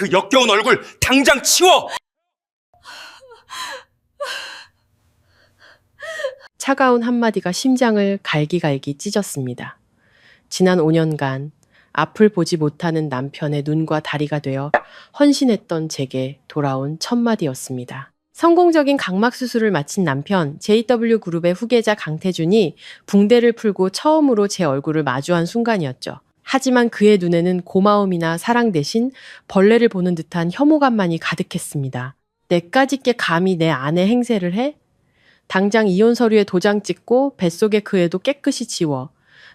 그 역겨운 얼굴 당장 치워! 차가운 한마디가 심장을 갈기갈기 찢었습니다. 지난 5년간 앞을 보지 못하는 남편의 눈과 다리가 되어 헌신했던 제게 돌아온 첫마디였습니다. 성공적인 각막 수술을 마친 남편 JW그룹의 후계자 강태준이 붕대를 풀고 처음으로 제 얼굴을 마주한 순간이었죠. 하지만 그의 눈에는 고마움이나 사랑 대신 벌레를 보는 듯한 혐오감만이 가득했습니다. 내까짓게 감히 내 아내 행세를 해? 당장 이혼 서류에 도장 찍고 뱃속의 그 애도 깨끗이 지워.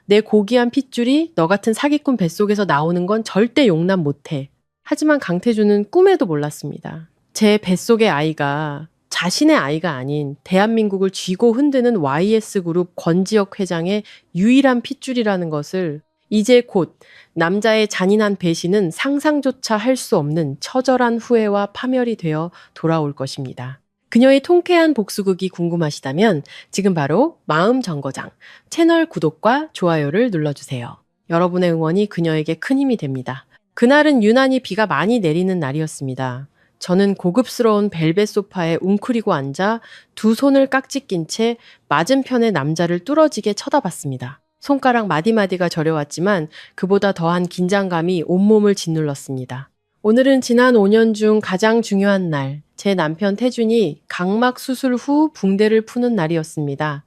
내 고귀한 핏줄이 너 같은 사기꾼 뱃속에서 나오는 건 절대 용납 못해. 하지만 강태준은 꿈에도 몰랐습니다. 제 뱃속의 아이가 자신의 아이가 아닌 대한민국을 쥐고 흔드는 YS그룹 권지혁 회장의 유일한 핏줄이라는 것을 이제 곧 남자의 잔인한 배신은 상상조차 할 수 없는 처절한 후회와 파멸이 되어 돌아올 것입니다. 그녀의 통쾌한 복수극이 궁금하시다면 지금 바로 마음정거장 채널 구독과 좋아요를 눌러주세요. 여러분의 응원이 그녀에게 큰 힘이 됩니다. 그날은 유난히 비가 많이 내리는 날이었습니다. 저는 고급스러운 벨벳 소파에 웅크리고 앉아 두 손을 깍지 낀 채 맞은편의 남자를 뚫어지게 쳐다봤습니다. 손가락 마디마디가 저려왔지만 그보다 더한 긴장감이 온몸을 짓눌렀습니다. 오늘은 지난 5년 중 가장 중요한 날, 제 남편 태준이 각막 수술 후 붕대를 푸는 날이었습니다.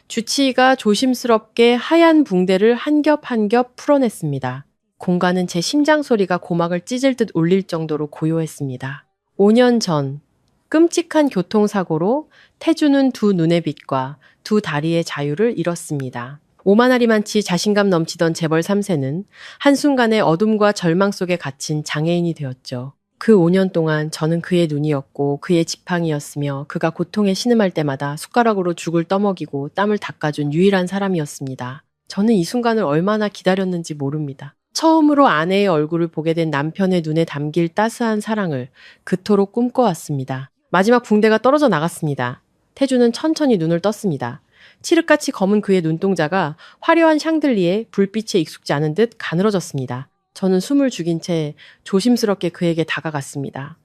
주치의가 조심스럽게 하얀 붕대를 한 겹 한 겹 풀어냈습니다. 공간은 제 심장 소리가 고막을 찢을 듯 울릴 정도로 고요했습니다. 5년 전, 끔찍한 교통사고로 태준은 두 눈의 빛과 두 다리의 자유를 잃었습니다. 오만하리만치 자신감 넘치던 재벌 3세는 한순간에 어둠과 절망 속에 갇힌 장애인이 되었죠. 그 5년 동안 저는 그의 눈이었고 그의 지팡이였으며 그가 고통에 신음할 때마다 숟가락으로 죽을 떠먹이고 땀을 닦아준 유일한 사람이었습니다. 저는 이 순간을 얼마나 기다렸는지 모릅니다. 처음으로 아내의 얼굴을 보게 된 남편의 눈에 담길 따스한 사랑을 그토록 꿈꿔왔습니다. 마지막 붕대가 떨어져 나갔습니다. 태주는 천천히 눈을 떴습니다. 칠흑같이 검은 그의 눈동자가 화려한 샹들리에 불빛에 익숙지 않은 듯 가늘어졌습니다. 저는 숨을 죽인 채 조심스럽게 그에게 다가갔습니다.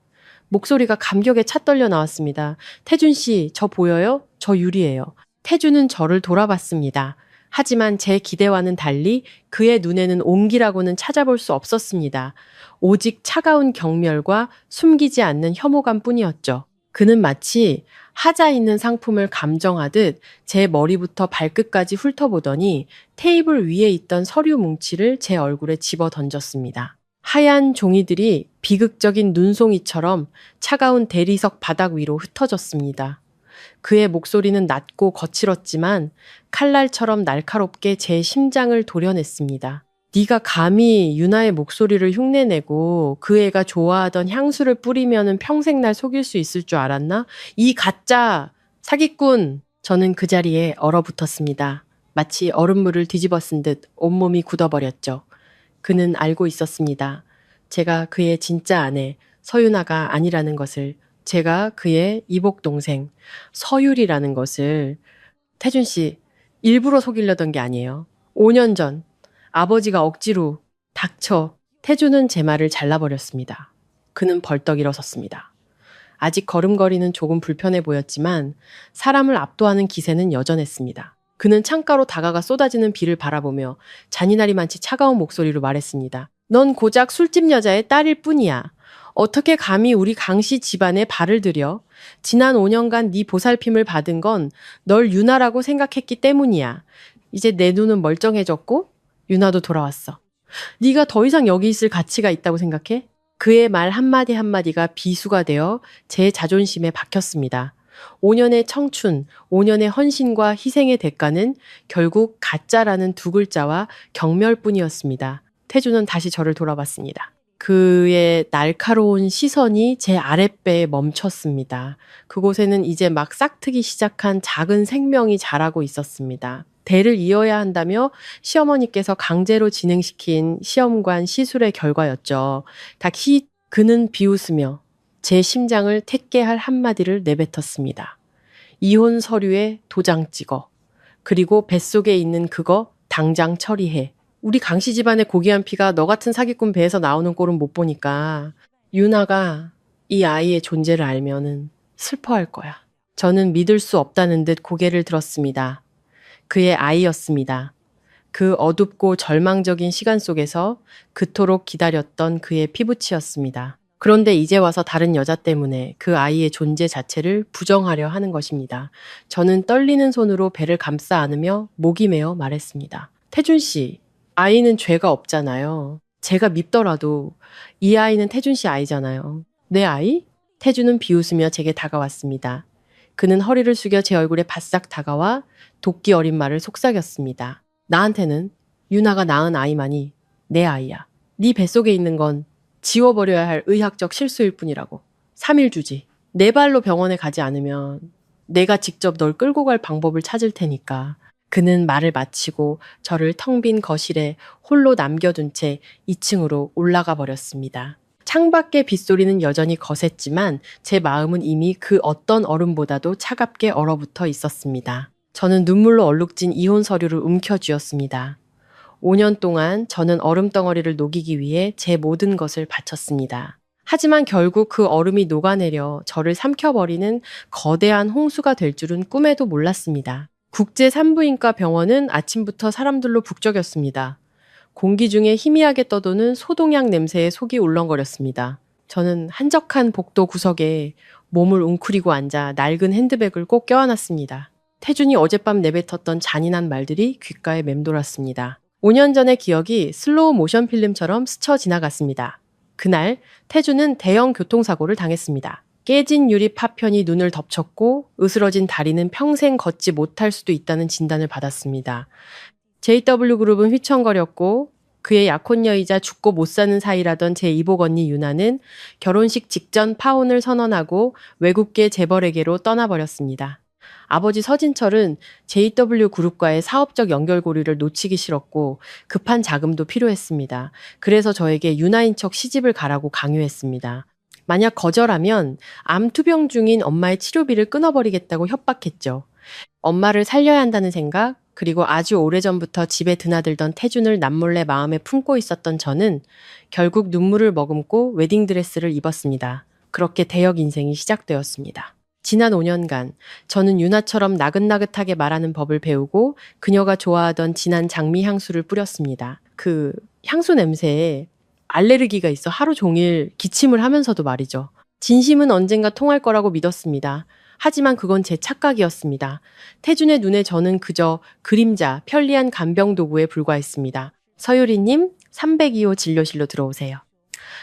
목소리가 감격에 차 떨려 나왔습니다. 태준 씨, 저 보여요? 저 유리예요. 태준은 저를 돌아봤습니다. 하지만 제 기대와는 달리 그의 눈에는 온기라고는 찾아볼 수 없었습니다. 오직 차가운 경멸과 숨기지 않는 혐오감 뿐이었죠. 그는 마치 하자 있는 상품을 감정하듯 제 머리부터 발끝까지 훑어보더니 테이블 위에 있던 서류 뭉치를 제 얼굴에 집어 던졌습니다. 하얀 종이들이 비극적인 눈송이처럼 차가운 대리석 바닥 위로 흩어졌습니다. 그의 목소리는 낮고 거칠었지만 칼날처럼 날카롭게 제 심장을 도려냈습니다. 네가 감히 유나의 목소리를 흉내내고 그 애가 좋아하던 향수를 뿌리면은 평생 날 속일 수 있을 줄 알았나? 이 가짜 사기꾼! 저는 그 자리에 얼어붙었습니다. 마치 얼음물을 뒤집어 쓴 듯 온몸이 굳어버렸죠. 그는 알고 있었습니다. 제가 그의 진짜 아내 서유나가 아니라는 것을, 제가 그의 이복 동생 서율이라는 것을. 태준 씨, 일부러 속이려던 게 아니에요. 5년 전 아버지가 억지로. 닥쳐. 태준은 제 말을 잘라버렸습니다. 그는 벌떡 일어섰습니다. 아직 걸음걸이는 조금 불편해 보였지만 사람을 압도하는 기세는 여전했습니다. 그는 창가로 다가가 쏟아지는 비를 바라보며 잔인하리만치 차가운 목소리로 말했습니다. 넌 고작 술집 여자의 딸일 뿐이야. 어떻게 감히 우리 강씨 집안에 발을 들여? 지난 5년간 네 보살핌을 받은 건 널 유나라고 생각했기 때문이야. 이제 내 눈은 멀쩡해졌고 유나도 돌아왔어. 네가 더 이상 여기 있을 가치가 있다고 생각해? 그의 말 한마디 한마디가 비수가 되어 제 자존심에 박혔습니다. 5년의 청춘, 5년의 헌신과 희생의 대가는 결국 가짜라는 두 글자와 경멸뿐이었습니다. 태주는 다시 저를 돌아봤습니다. 그의 날카로운 시선이 제 아랫배에 멈췄습니다. 그곳에는 이제 막 싹트기 시작한 작은 생명이 자라고 있었습니다. 대를 이어야 한다며 시어머니께서 강제로 진행시킨 시험관 시술의 결과였죠. 그는 비웃으며 제 심장을 택게 할 한마디를 내뱉었습니다. 이혼 서류에 도장 찍어. 그리고 뱃속에 있는 그거 당장 처리해. 우리 강씨 집안의 고귀한 피가 너 같은 사기꾼 배에서 나오는 꼴은 못 보니까 유나가 이 아이의 존재를 알면은 슬퍼할 거야. 저는 믿을 수 없다는 듯 고개를 들었습니다. 그의 아이였습니다. 그 어둡고 절망적인 시간 속에서 그토록 기다렸던 그의 피부치였습니다. 그런데 이제 와서 다른 여자 때문에 그 아이의 존재 자체를 부정하려 하는 것입니다. 저는 떨리는 손으로 배를 감싸 안으며 목이 메어 말했습니다. 태준 씨, 아이는 죄가 없잖아요. 제가 밉더라도 이 아이는 태준 씨 아이잖아요. 내 아이? 태준은 비웃으며 제게 다가왔습니다. 그는 허리를 숙여 제 얼굴에 바싹 다가와 도끼 어린 말을 속삭였습니다. 나한테는 유나가 낳은 아이만이 내 아이야. 네 뱃속에 있는 건 지워버려야 할 의학적 실수일 뿐이라고. 3일 주지. 내 발로 병원에 가지 않으면 내가 직접 널 끌고 갈 방법을 찾을 테니까. 그는 말을 마치고 저를 텅 빈 거실에 홀로 남겨둔 채 2층으로 올라가 버렸습니다. 창밖의 빗소리는 여전히 거셌지만 제 마음은 이미 그 어떤 얼음보다도 차갑게 얼어붙어 있었습니다. 저는 눈물로 얼룩진 이혼 서류를 움켜쥐었습니다. 5년 동안 저는 얼음덩어리를 녹이기 위해 제 모든 것을 바쳤습니다. 하지만 결국 그 얼음이 녹아내려 저를 삼켜버리는 거대한 홍수가 될 줄은 꿈에도 몰랐습니다. 국제산부인과 병원은 아침부터 사람들로 북적였습니다. 공기 중에 희미하게 떠도는 소독약 냄새에 속이 울렁거렸습니다. 저는 한적한 복도 구석에 몸을 웅크리고 앉아 낡은 핸드백을 꼭 껴안았습니다. 태준이 어젯밤 내뱉었던 잔인한 말들이 귓가에 맴돌았습니다. 5년 전의 기억이 슬로우 모션 필름처럼 스쳐 지나갔습니다. 그날 태준은 대형 교통사고를 당했습니다. 깨진 유리 파편이 눈을 덮쳤고 으스러진 다리는 평생 걷지 못할 수도 있다는 진단을 받았습니다. JW그룹은 휘청거렸고 그의 약혼녀이자 죽고 못 사는 사이라던 제 이복 언니 유나는 결혼식 직전 파혼을 선언하고 외국계 재벌에게로 떠나버렸습니다. 아버지 서진철은 JW그룹과의 사업적 연결고리를 놓치기 싫었고 급한 자금도 필요했습니다. 그래서 저에게 유나인 척 시집을 가라고 강요했습니다. 만약 거절하면 암 투병 중인 엄마의 치료비를 끊어버리겠다고 협박했죠. 엄마를 살려야 한다는 생각, 그리고 아주 오래전부터 집에 드나들던 태준을 남몰래 마음에 품고 있었던 저는 결국 눈물을 머금고 웨딩드레스를 입었습니다. 그렇게 대역 인생이 시작되었습니다. 지난 5년간 저는 유나처럼 나긋나긋하게 말하는 법을 배우고 그녀가 좋아하던 진한 장미 향수를 뿌렸습니다. 그 향수 냄새에 알레르기가 있어 하루 종일 기침을 하면서도 말이죠. 진심은 언젠가 통할 거라고 믿었습니다. 하지만 그건 제 착각이었습니다. 태준의 눈에 저는 그저 그림자, 편리한 간병 도구에 불과했습니다. 서유리님, 302호 진료실로 들어오세요.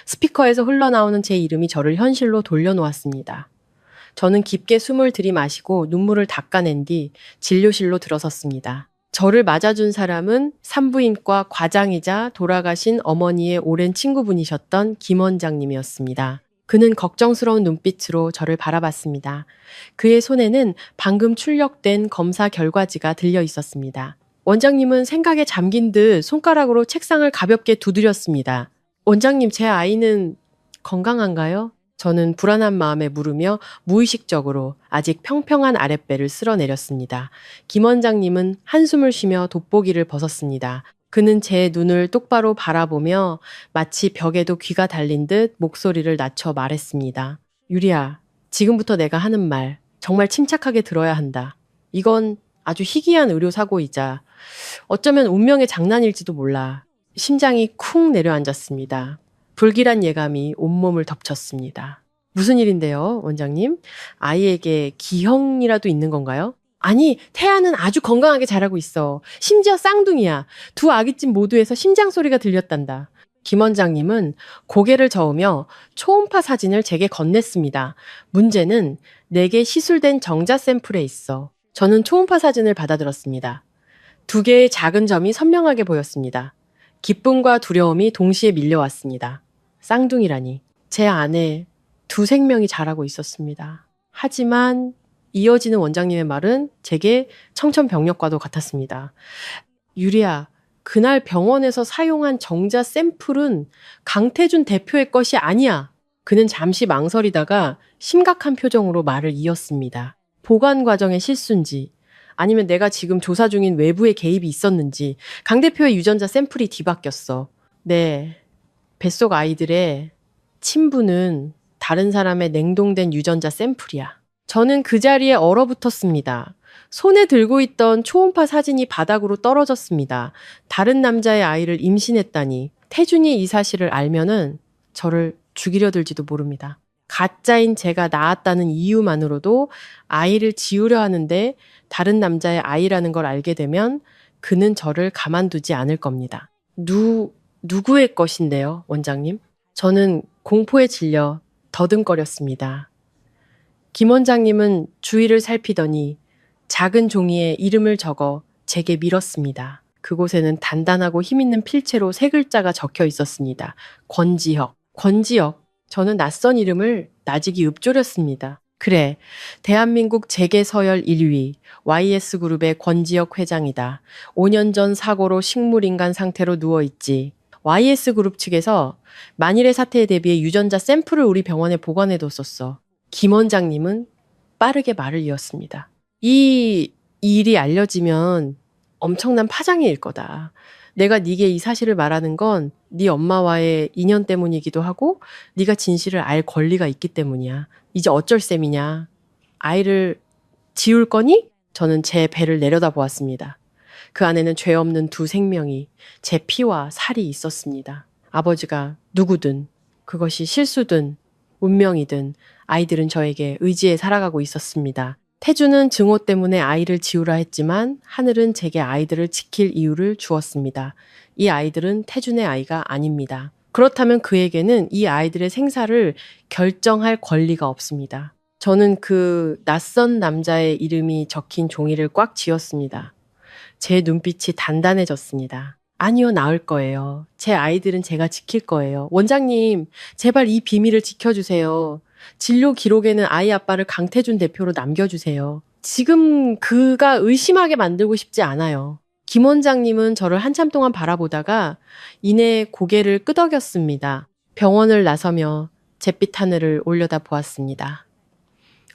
스피커에서 흘러나오는 제 이름이 저를 현실로 돌려놓았습니다. 저는 깊게 숨을 들이마시고 눈물을 닦아낸 뒤 진료실로 들어섰습니다. 저를 맞아준 사람은 산부인과 과장이자 돌아가신 어머니의 오랜 친구분이셨던 김 원장님이었습니다. 그는 걱정스러운 눈빛으로 저를 바라봤습니다. 그의 손에는 방금 출력된 검사 결과지가 들려 있었습니다. 원장님은 생각에 잠긴 듯 손가락으로 책상을 가볍게 두드렸습니다. 원장님, 제 아이는 건강한가요? 저는 불안한 마음에 물으며 무의식적으로 아직 평평한 아랫배를 쓸어내렸습니다. 김 원장님은 한숨을 쉬며 돋보기를 벗었습니다. 그는 제 눈을 똑바로 바라보며 마치 벽에도 귀가 달린 듯 목소리를 낮춰 말했습니다. 유리야, 지금부터 내가 하는 말 정말 침착하게 들어야 한다. 이건 아주 희귀한 의료사고이자 어쩌면 운명의 장난일지도 몰라. 심장이 쿵 내려앉았습니다. 불길한 예감이 온몸을 덮쳤습니다. 무슨 일인데요, 원장님? 아이에게 기형이라도 있는 건가요? 아니, 태아는 아주 건강하게 자라고 있어. 심지어 쌍둥이야. 두 아기집 모두에서 심장 소리가 들렸단다. 김 원장님은 고개를 저으며 초음파 사진을 제게 건넸습니다. 문제는 내게 시술된 정자 샘플에 있어. 저는 초음파 사진을 받아들었습니다. 두 개의 작은 점이 선명하게 보였습니다. 기쁨과 두려움이 동시에 밀려왔습니다. 쌍둥이라니. 제 안에 두 생명이 자라고 있었습니다. 하지만 이어지는 원장님의 말은 제게 청천벽력과도 같았습니다. 유리야, 그날 병원에서 사용한 정자 샘플은 강태준 대표의 것이 아니야. 그는 잠시 망설이다가 심각한 표정으로 말을 이었습니다. 보관 과정의 실수인지 아니면 내가 지금 조사 중인 외부의 개입이 있었는지 강 대표의 유전자 샘플이 뒤바뀌었어. 네, 뱃속 아이들의 친부는 다른 사람의 냉동된 유전자 샘플이야. 저는 그 자리에 얼어붙었습니다. 손에 들고 있던 초음파 사진이 바닥으로 떨어졌습니다. 다른 남자의 아이를 임신했다니. 태준이 이 사실을 알면은 저를 죽이려 들지도 모릅니다. 가짜인 제가 낳았다는 이유만으로도 아이를 지우려 하는데 다른 남자의 아이라는 걸 알게 되면 그는 저를 가만두지 않을 겁니다. 누구의 것인데요, 원장님? 저는 공포에 질려 더듬거렸습니다. 김 원장님은 주위를 살피더니 작은 종이에 이름을 적어 제게 밀었습니다. 그곳에는 단단하고 힘있는 필체로 세 글자가 적혀 있었습니다. 권지혁. 권지혁. 저는 낯선 이름을 나직이 읊조렸습니다. 그래, 대한민국 재계 서열 1위 YS그룹의 권지혁 회장이다. 5년 전 사고로 식물인간 상태로 누워있지. YS그룹 측에서 만일의 사태에 대비해 유전자 샘플을 우리 병원에 보관해뒀었어. 김 원장님은 빠르게 말을 이었습니다. 이 일이 알려지면 엄청난 파장이 일 거다. 내가 네게 이 사실을 말하는 건 네 엄마와의 인연 때문이기도 하고 네가 진실을 알 권리가 있기 때문이야. 이제 어쩔 셈이냐. 아이를 지울 거니? 저는 제 배를 내려다보았습니다. 그 안에는 죄 없는 두 생명이 제 피와 살이 있었습니다. 아버지가 누구든 그것이 실수든 운명이든 아이들은 저에게 의지해 살아가고 있었습니다. 태주는 증오 때문에 아이를 지우라 했지만 하늘은 제게 아이들을 지킬 이유를 주었습니다. 이 아이들은 태준의 아이가 아닙니다. 그렇다면 그에게는 이 아이들의 생사를 결정할 권리가 없습니다. 저는 그 낯선 남자의 이름이 적힌 종이를 꽉 쥐었습니다. 제 눈빛이 단단해졌습니다. 아니요, 나을 거예요. 제 아이들은 제가 지킬 거예요. 원장님, 제발 이 비밀을 지켜주세요. 진료 기록에는 아이 아빠를 강태준 대표로 남겨주세요. 지금 그가 의심하게 만들고 싶지 않아요. 김 원장님은 저를 한참 동안 바라보다가 이내 고개를 끄덕였습니다. 병원을 나서며 잿빛 하늘을 올려다 보았습니다.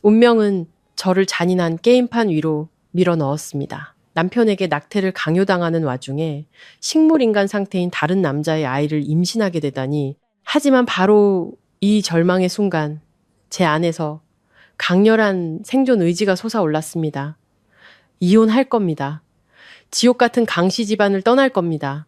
운명은 저를 잔인한 게임판 위로 밀어 넣었습니다. 남편에게 낙태를 강요당하는 와중에 식물인간 상태인 다른 남자의 아이를 임신하게 되다니. 하지만 바로 이 절망의 순간 제 안에서 강렬한 생존 의지가 솟아올랐습니다. 이혼할 겁니다. 지옥 같은 강씨 집안을 떠날 겁니다.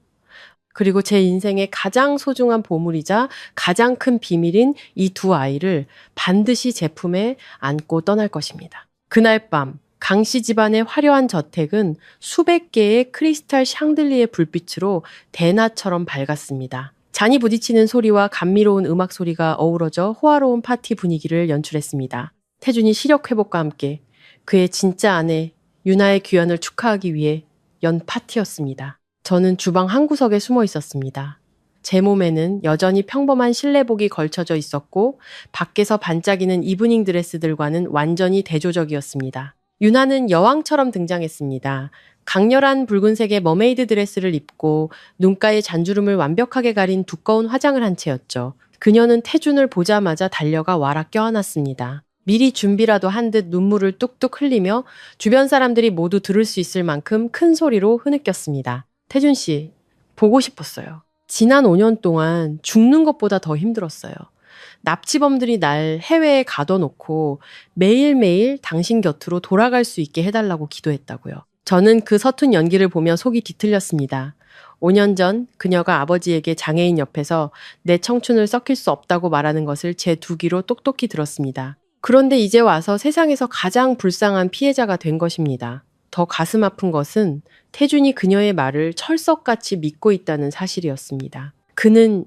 그리고 제 인생의 가장 소중한 보물이자 가장 큰 비밀인 이 두 아이를 반드시 제 품에 안고 떠날 것입니다. 그날 밤 강씨 집안의 화려한 저택은 수백 개의 크리스탈 샹들리에 불빛으로 대낮처럼 밝았습니다. 잔이 부딪히는 소리와 감미로운 음악 소리가 어우러져 호화로운 파티 분위기를 연출했습니다. 태준이 시력 회복과 함께 그의 진짜 아내 유나의 귀환을 축하하기 위해 연 파티였습니다. 저는 주방 한 구석에 숨어 있었습니다. 제 몸에는 여전히 평범한 실내복이 걸쳐져 있었고 밖에서 반짝이는 이브닝 드레스들과는 완전히 대조적이었습니다. 유나는 여왕처럼 등장했습니다. 강렬한 붉은색의 머메이드 드레스를 입고 눈가에 잔주름을 완벽하게 가린 두꺼운 화장을 한 채였죠. 그녀는 태준을 보자마자 달려가 와라 껴안았습니다. 미리 준비라도 한 듯 눈물을 뚝뚝 흘리며 주변 사람들이 모두 들을 수 있을 만큼 큰 소리로 흐느꼈습니다. 태준 씨, 보고 싶었어요. 지난 5년 동안 죽는 것보다 더 힘들었어요. 납치범들이 날 해외에 가둬놓고 매일매일 당신 곁으로 돌아갈 수 있게 해달라고 기도했다고요. 저는 그 서툰 연기를 보며 속이 뒤틀렸습니다. 5년 전 그녀가 아버지에게 장애인 옆에서 내 청춘을 썩힐 수 없다고 말하는 것을 제 두 귀로 똑똑히 들었습니다. 그런데 이제 와서 세상에서 가장 불쌍한 피해자가 된 것입니다. 더 가슴 아픈 것은 태준이 그녀의 말을 철석같이 믿고 있다는 사실이었습니다. 그는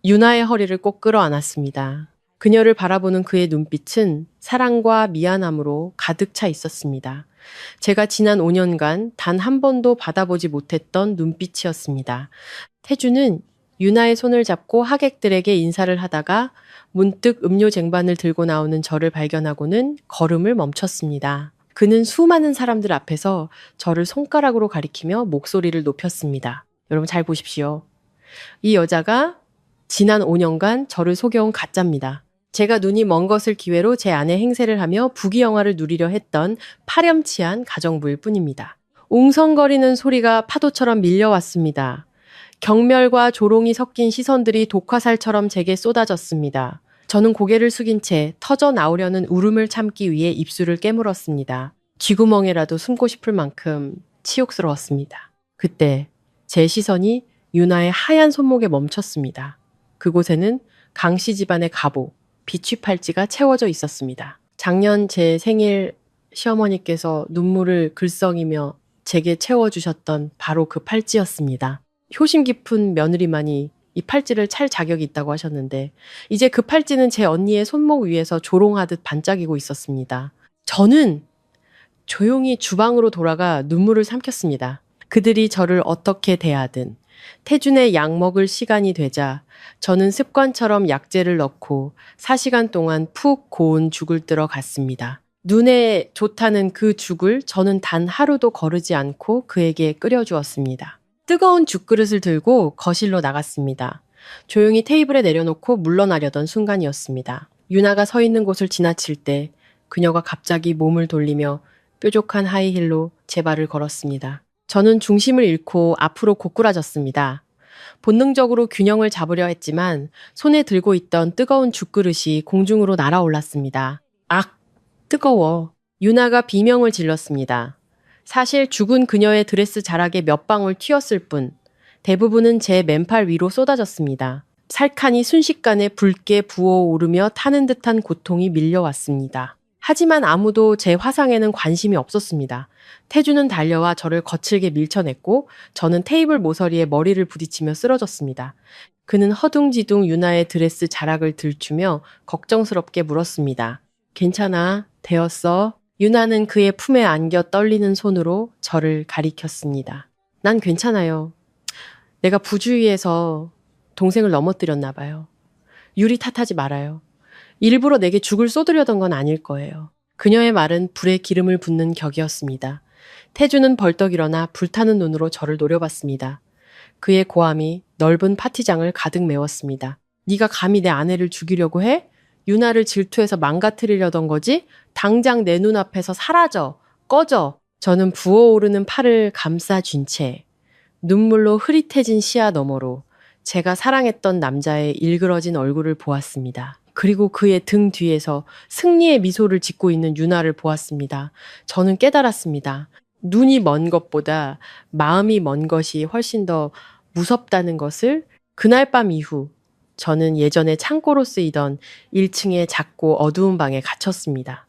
유나의 허리를 꼭 끌어안았습니다. 그녀를 바라보는 그의 눈빛은 사랑과 미안함으로 가득 차 있었습니다. 제가 지난 5년간 단 한 번도 받아보지 못했던 눈빛이었습니다. 태준은 유나의 손을 잡고 하객들에게 인사를 하다가 문득 음료 쟁반을 들고 나오는 저를 발견하고는 걸음을 멈췄습니다. 그는 수많은 사람들 앞에서 저를 손가락으로 가리키며 목소리를 높였습니다. 여러분 잘 보십시오. 이 여자가 지난 5년간 저를 속여온 가짜입니다. 제가 눈이 먼 것을 기회로 제 아내 행세를 하며 부귀영화를 누리려 했던 파렴치한 가정부일 뿐입니다. 웅성거리는 소리가 파도처럼 밀려왔습니다. 경멸과 조롱이 섞인 시선들이 독화살처럼 제게 쏟아졌습니다. 저는 고개를 숙인 채 터져 나오려는 울음을 참기 위해 입술을 깨물었습니다. 쥐구멍에라도 숨고 싶을 만큼 치욕스러웠습니다. 그때 제 시선이 유나의 하얀 손목에 멈췄습니다. 그곳에는 강씨 집안의 갑오, 비취 팔찌가 채워져 있었습니다. 작년 제 생일 시어머니께서 눈물을 글썽이며 제게 채워주셨던 바로 그 팔찌였습니다. 효심 깊은 며느리만이 이 팔찌를 찰 자격이 있다고 하셨는데 이제 그 팔찌는 제 언니의 손목 위에서 조롱하듯 반짝이고 있었습니다. 저는 조용히 주방으로 돌아가 눈물을 삼켰습니다. 그들이 저를 어떻게 대하든 태준의 약 먹을 시간이 되자 저는 습관처럼 약재를 넣고 4시간 동안 푹 고운 죽을 뜨러 갔습니다. 눈에 좋다는 그 죽을 저는 단 하루도 거르지 않고 그에게 끓여주었습니다. 뜨거운 죽그릇을 들고 거실로 나갔습니다. 조용히 테이블에 내려놓고 물러나려던 순간이었습니다. 유나가 서 있는 곳을 지나칠 때 그녀가 갑자기 몸을 돌리며 뾰족한 하이힐로 제 발을 걸었습니다. 저는 중심을 잃고 앞으로 고꾸라졌습니다. 본능적으로 균형을 잡으려 했지만 손에 들고 있던 뜨거운 죽그릇이 공중으로 날아올랐습니다. 악! 뜨거워. 유나가 비명을 질렀습니다. 사실 죽은 그녀의 드레스 자락에 몇 방울 튀었을 뿐 대부분은 제 맨팔 위로 쏟아졌습니다. 살칸이 순식간에 붉게 부어오르며 타는 듯한 고통이 밀려왔습니다. 하지만 아무도 제 화상에는 관심이 없었습니다. 태주는 달려와 저를 거칠게 밀쳐냈고 저는 테이블 모서리에 머리를 부딪히며 쓰러졌습니다. 그는 허둥지둥 유나의 드레스 자락을 들추며 걱정스럽게 물었습니다. 괜찮아? 되었어? 유나는 그의 품에 안겨 떨리는 손으로 저를 가리켰습니다. 난 괜찮아요. 내가 부주의해서 동생을 넘어뜨렸나 봐요. 유리 탓하지 말아요. 일부러 내게 죽을 쏟으려던 건 아닐 거예요. 그녀의 말은 불에 기름을 붓는 격이었습니다. 태주는 벌떡 일어나 불타는 눈으로 저를 노려봤습니다. 그의 고함이 넓은 파티장을 가득 메웠습니다. 네가 감히 내 아내를 죽이려고 해? 유나를 질투해서 망가뜨리려던 거지? 당장 내 눈앞에서 사라져! 꺼져! 저는 부어오르는 팔을 감싸쥔 채 눈물로 흐릿해진 시야 너머로 제가 사랑했던 남자의 일그러진 얼굴을 보았습니다. 그리고 그의 등 뒤에서 승리의 미소를 짓고 있는 유나를 보았습니다. 저는 깨달았습니다. 눈이 먼 것보다 마음이 먼 것이 훨씬 더 무섭다는 것을 그날 밤 이후 저는 예전에 창고로 쓰이던 1층의 작고 어두운 방에 갇혔습니다.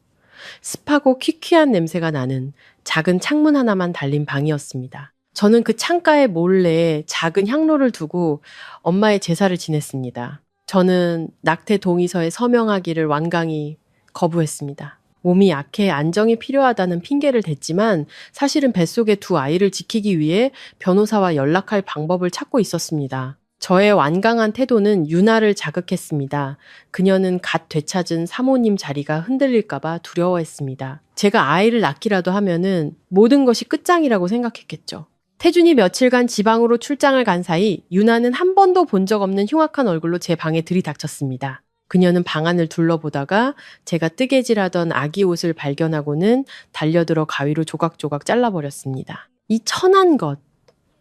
습하고 퀴퀴한 냄새가 나는 작은 창문 하나만 달린 방이었습니다. 저는 그 창가에 몰래 작은 향로를 두고 엄마의 제사를 지냈습니다. 저는 낙태 동의서에 서명하기를 완강히 거부했습니다. 몸이 약해 안정이 필요하다는 핑계를 댔지만 사실은 뱃속의 두 아이를 지키기 위해 변호사와 연락할 방법을 찾고 있었습니다. 저의 완강한 태도는 유나를 자극했습니다. 그녀는 갓 되찾은 사모님 자리가 흔들릴까봐 두려워했습니다. 제가 아이를 낳기라도 하면은 모든 것이 끝장이라고 생각했겠죠. 태준이 며칠간 지방으로 출장을 간 사이 유나는 한 번도 본 적 없는 흉악한 얼굴로 제 방에 들이닥쳤습니다. 그녀는 방 안을 둘러보다가 제가 뜨개질하던 아기 옷을 발견하고는 달려들어 가위로 조각조각 잘라버렸습니다. 이 천한 것!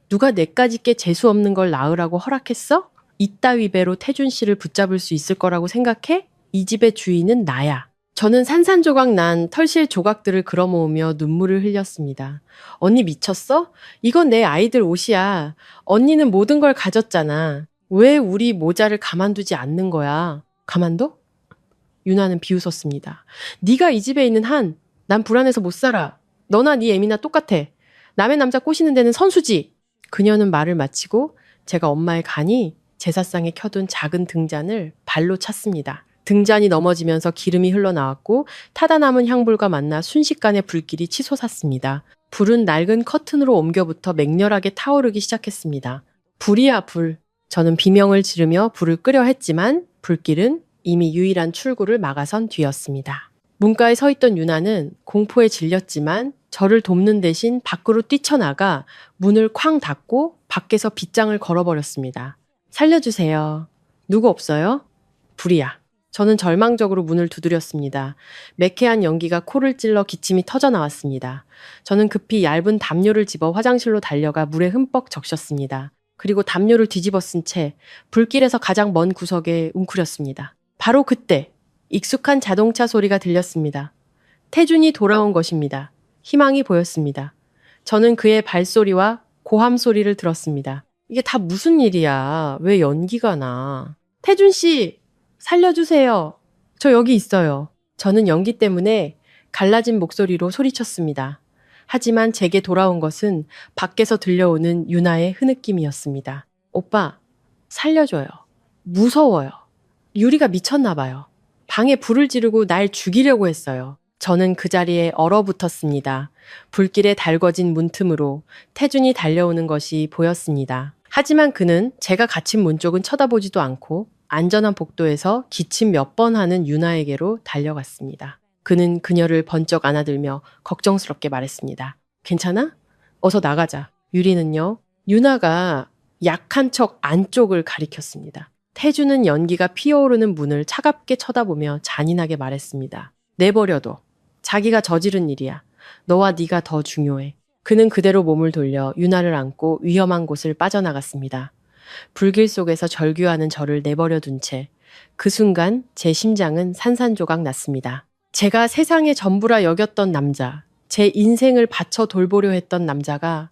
누가 내까짓게 재수 없는 걸 낳으라고 허락했어? 이따위 배로 태준 씨를 붙잡을 수 있을 거라고 생각해? 이 집의 주인은 나야. 저는 산산조각 난 털실 조각들을 걸어모으며 눈물을 흘렸습니다. 언니 미쳤어? 이건 내 아이들 옷이야. 언니는 모든 걸 가졌잖아. 왜 우리 모자를 가만두지 않는 거야? 가만둬? 유나는 비웃었습니다. 네가 이 집에 있는 한 난 불안해서 못 살아. 너나 네 애미나 똑같아. 남의 남자 꼬시는 데는 선수지. 그녀는 말을 마치고 제가 엄마의 간이 제사상에 켜둔 작은 등잔을 발로 찼습니다. 등잔이 넘어지면서 기름이 흘러나왔고 타다 남은 향불과 만나 순식간에 불길이 치솟았습니다. 불은 낡은 커튼으로 옮겨부터 맹렬하게 타오르기 시작했습니다. 불이야 불. 저는 비명을 지르며 불을 끄려 했지만 불길은 이미 유일한 출구를 막아선 뒤였습니다. 문가에 서 있던 유나는 공포에 질렸지만 저를 돕는 대신 밖으로 뛰쳐나가 문을 쾅 닫고 밖에서 빗장을 걸어버렸습니다. 살려주세요. 누구 없어요? 불이야. 저는 절망적으로 문을 두드렸습니다. 매캐한 연기가 코를 찔러 기침이 터져 나왔습니다. 저는 급히 얇은 담요를 집어 화장실로 달려가 물에 흠뻑 적셨습니다. 그리고 담요를 뒤집어 쓴 채 불길에서 가장 먼 구석에 웅크렸습니다. 바로 그때 익숙한 자동차 소리가 들렸습니다. 태준이 돌아온 것입니다. 희망이 보였습니다. 저는 그의 발소리와 고함 소리를 들었습니다. 이게 다 무슨 일이야? 왜 연기가 나? 태준 씨, 살려주세요. 저 여기 있어요. 저는 연기 때문에 갈라진 목소리로 소리쳤습니다. 하지만 제게 돌아온 것은 밖에서 들려오는 유나의 흐느낌이었습니다. 오빠, 살려줘요. 무서워요. 유리가 미쳤나 봐요. 방에 불을 지르고 날 죽이려고 했어요. 저는 그 자리에 얼어붙었습니다. 불길에 달궈진 문틈으로 태준이 달려오는 것이 보였습니다. 하지만 그는 제가 갇힌 문 쪽은 쳐다보지도 않고 안전한 복도에서 기침 몇 번 하는 유나에게로 달려갔습니다. 그는 그녀를 번쩍 안아들며 걱정스럽게 말했습니다. 괜찮아? 어서 나가자. 유리는요, 유나가 약한 척 안쪽을 가리켰습니다. 태준은 연기가 피어오르는 문을 차갑게 쳐다보며 잔인하게 말했습니다. 내버려둬. 자기가 저지른 일이야. 너와 네가 더 중요해. 그는 그대로 몸을 돌려 유나를 안고 위험한 곳을 빠져나갔습니다. 불길 속에서 절규하는 저를 내버려둔 채 그 순간 제 심장은 산산조각 났습니다. 제가 세상의 전부라 여겼던 남자, 제 인생을 바쳐 돌보려 했던 남자가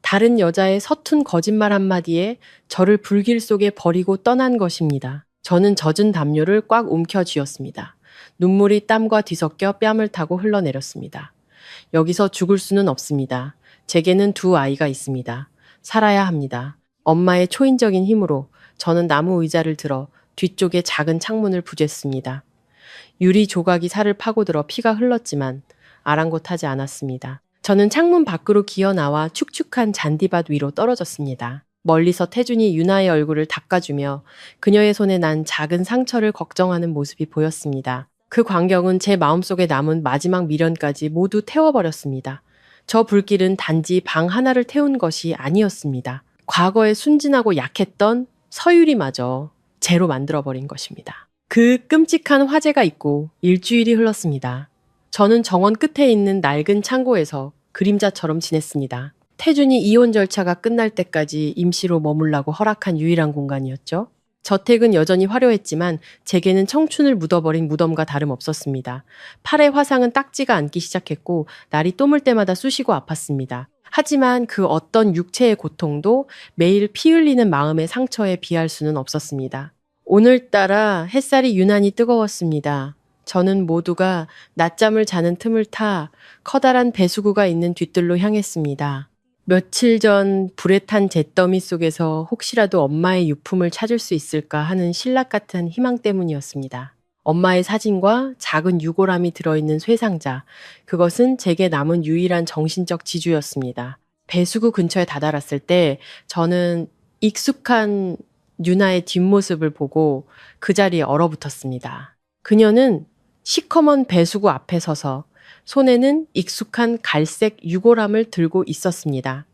다른 여자의 서툰 거짓말 한마디에 저를 불길 속에 버리고 떠난 것입니다. 저는 젖은 담요를 꽉 움켜쥐었습니다. 눈물이 땀과 뒤섞여 뺨을 타고 흘러내렸습니다. 여기서 죽을 수는 없습니다. 제게는 두 아이가 있습니다. 살아야 합니다. 엄마의 초인적인 힘으로 저는 나무 의자를 들어 뒤쪽에 작은 창문을 부쉈습니다. 유리 조각이 살을 파고들어 피가 흘렀지만 아랑곳하지 않았습니다. 저는 창문 밖으로 기어나와 축축한 잔디밭 위로 떨어졌습니다. 멀리서 태준이 유나의 얼굴을 닦아주며 그녀의 손에 난 작은 상처를 걱정하는 모습이 보였습니다. 그 광경은 제 마음속에 남은 마지막 미련까지 모두 태워버렸습니다. 저 불길은 단지 방 하나를 태운 것이 아니었습니다. 과거에 순진하고 약했던 서유리마저 죄로 만들어버린 것입니다. 그 끔찍한 화재가 있고 일주일이 흘렀습니다. 저는 정원 끝에 있는 낡은 창고에서 그림자처럼 지냈습니다. 태준이 이혼 절차가 끝날 때까지 임시로 머물라고 허락한 유일한 공간이었죠. 저택은 여전히 화려했지만 제게는 청춘을 묻어버린 무덤과 다름없었습니다. 팔의 화상은 딱지가 않기 시작했고 날이 또물 때마다 쑤시고 아팠습니다. 하지만 그 어떤 육체의 고통도 매일 피 흘리는 마음의 상처에 비할 수는 없었습니다. 오늘따라 햇살이 유난히 뜨거웠습니다. 저는 모두가 낮잠을 자는 틈을 타 커다란 배수구가 있는 뒤뜰로 향했습니다. 며칠 전 불에 탄 잿더미 속에서 혹시라도 엄마의 유품을 찾을 수 있을까 하는 신락 같은 희망 때문이었습니다. 엄마의 사진과 작은 유골함이 들어있는 쇠상자, 그것은 제게 남은 유일한 정신적 지주였습니다. 배수구 근처에 다다랐을 때 저는 익숙한 유나의 뒷모습을 보고 그 자리에 얼어붙었습니다. 그녀는 시커먼 배수구 앞에 서서 손에는 익숙한 갈색 유골함을 들고 있었습니다.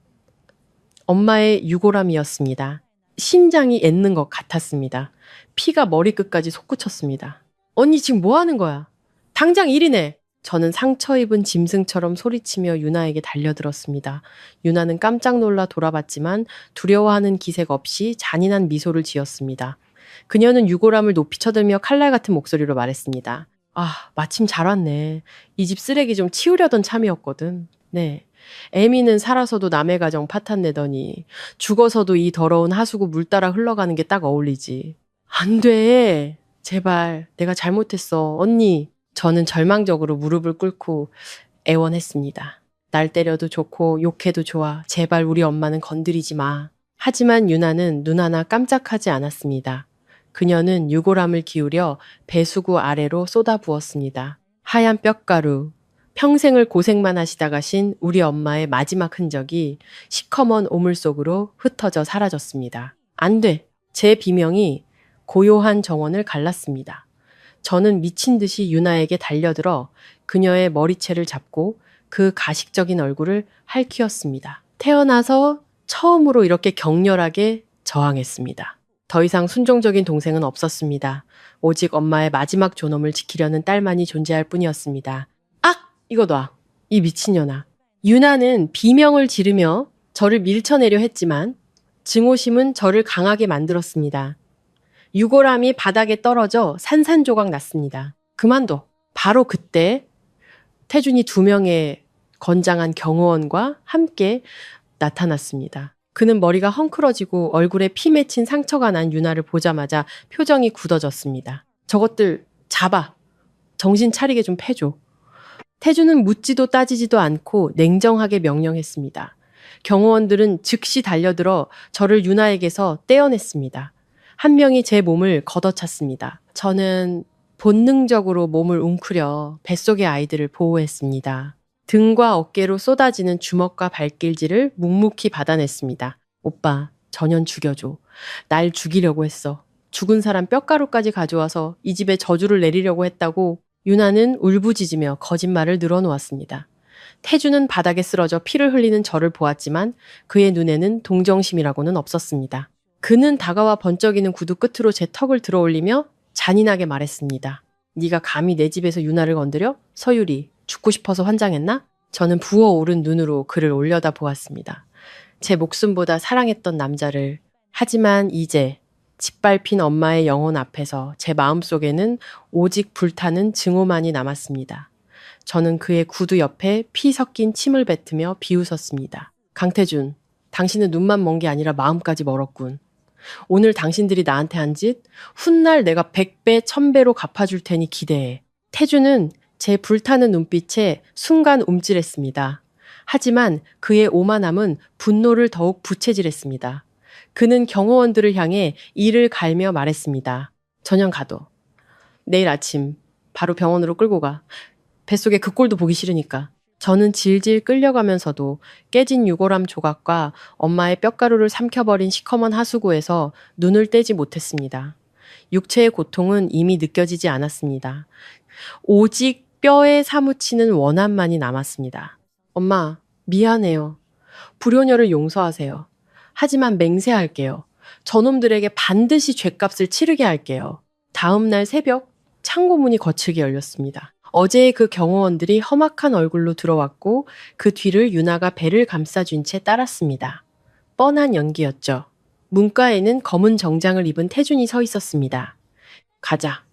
엄마의 유골함이었습니다. 심장이 멎는 것 같았습니다. 피가 머리끝까지 솟구쳤습니다. 언니 지금 뭐 하는 거야? 당장 이리 내! 저는 상처 입은 짐승처럼 소리치며 유나에게 달려들었습니다. 유나는 깜짝 놀라 돌아봤지만 두려워하는 기색 없이 잔인한 미소를 지었습니다. 그녀는 유골함을 높이 쳐들며 칼날 같은 목소리로 말했습니다. 아, 마침 잘 왔네. 이 집 쓰레기 좀 치우려던 참이었거든. 네. 애미는 살아서도 남의 가정 파탄내더니 죽어서도 이 더러운 하수구 물 따라 흘러가는 게 딱 어울리지. 안 돼. 제발 내가 잘못했어. 언니. 저는 절망적으로 무릎을 꿇고 애원했습니다. 날 때려도 좋고 욕해도 좋아. 제발 우리 엄마는 건드리지 마. 하지만 유나는 눈 하나 깜짝하지 않았습니다. 그녀는 유골함을 기울여 배수구 아래로 쏟아부었습니다. 하얀 뼈가루, 평생을 고생만 하시다 가신 우리 엄마의 마지막 흔적이 시커먼 오물 속으로 흩어져 사라졌습니다. 안 돼. 제 비명이 고요한 정원을 갈랐습니다. 저는 미친 듯이 유나에게 달려들어 그녀의 머리채를 잡고 그 가식적인 얼굴을 할퀴었습니다. 태어나서 처음으로 이렇게 격렬하게 저항했습니다. 더 이상 순종적인 동생은 없었습니다. 오직 엄마의 마지막 존엄을 지키려는 딸만이 존재할 뿐이었습니다. 악! 이거 놔. 이 미친년아. 유나는 비명을 지르며 저를 밀쳐내려 했지만 증오심은 저를 강하게 만들었습니다. 유골함이 바닥에 떨어져 산산조각 났습니다. 그만둬. 바로 그때 태준이 2명의 건장한 경호원과 함께 나타났습니다. 그는 머리가 헝클어지고 얼굴에 피 맺힌 상처가 난 유나를 보자마자 표정이 굳어졌습니다. 저것들 잡아. 정신 차리게 좀 패줘. 태준은 묻지도 따지지도 않고 냉정하게 명령했습니다. 경호원들은 즉시 달려들어 저를 유나에게서 떼어냈습니다. 한 명이 제 몸을 걷어찼습니다. 저는 본능적으로 몸을 웅크려 뱃속의 아이들을 보호했습니다. 등과 어깨로 쏟아지는 주먹과 발길질을 묵묵히 받아냈습니다. 오빠, 전현 죽여줘. 날 죽이려고 했어. 죽은 사람 뼈가루까지 가져와서 이 집에 저주를 내리려고 했다고 유나는 울부짖으며 거짓말을 늘어놓았습니다. 태주는 바닥에 쓰러져 피를 흘리는 저를 보았지만 그의 눈에는 동정심이라고는 없었습니다. 그는 다가와 번쩍이는 구두 끝으로 제 턱을 들어올리며 잔인하게 말했습니다. 네가 감히 내 집에서 유나를 건드려? 서유리, 죽고 싶어서 환장했나? 저는 부어오른 눈으로 그를 올려다 보았습니다. 제 목숨보다 사랑했던 남자를. 하지만 이제 짓밟힌 엄마의 영혼 앞에서 제 마음속에는 오직 불타는 증오만이 남았습니다. 저는 그의 구두 옆에 피 섞인 침을 뱉으며 비웃었습니다. 강태준, 당신은 눈만 먼 게 아니라 마음까지 멀었군. 오늘 당신들이 나한테 한 짓, 훗날 내가 100배, 1000배로 갚아줄 테니 기대해. 태준은 제 불타는 눈빛에 순간 움찔했습니다. 하지만 그의 오만함은 분노를 더욱 부채질했습니다. 그는 경호원들을 향해 이를 갈며 말했습니다. 전현 가둬. 내일 아침 바로 병원으로 끌고 가. 뱃속에 그 꼴도 보기 싫으니까. 저는 질질 끌려가면서도 깨진 유골함 조각과 엄마의 뼈가루를 삼켜버린 시커먼 하수구에서 눈을 떼지 못했습니다. 육체의 고통은 이미 느껴지지 않았습니다. 오직 뼈에 사무치는 원한만이 남았습니다. 엄마, 미안해요. 불효녀를 용서하세요. 하지만 맹세할게요. 저놈들에게 반드시 죗값을 치르게 할게요. 다음 날 새벽 창고문이 거칠게 열렸습니다. 어제의 그 경호원들이 험악한 얼굴로 들어왔고 그 뒤를 유나가 배를 감싸준 채 따랐습니다. 뻔한 연기였죠. 문가에는 검은 정장을 입은 태준이 서 있었습니다. 가자.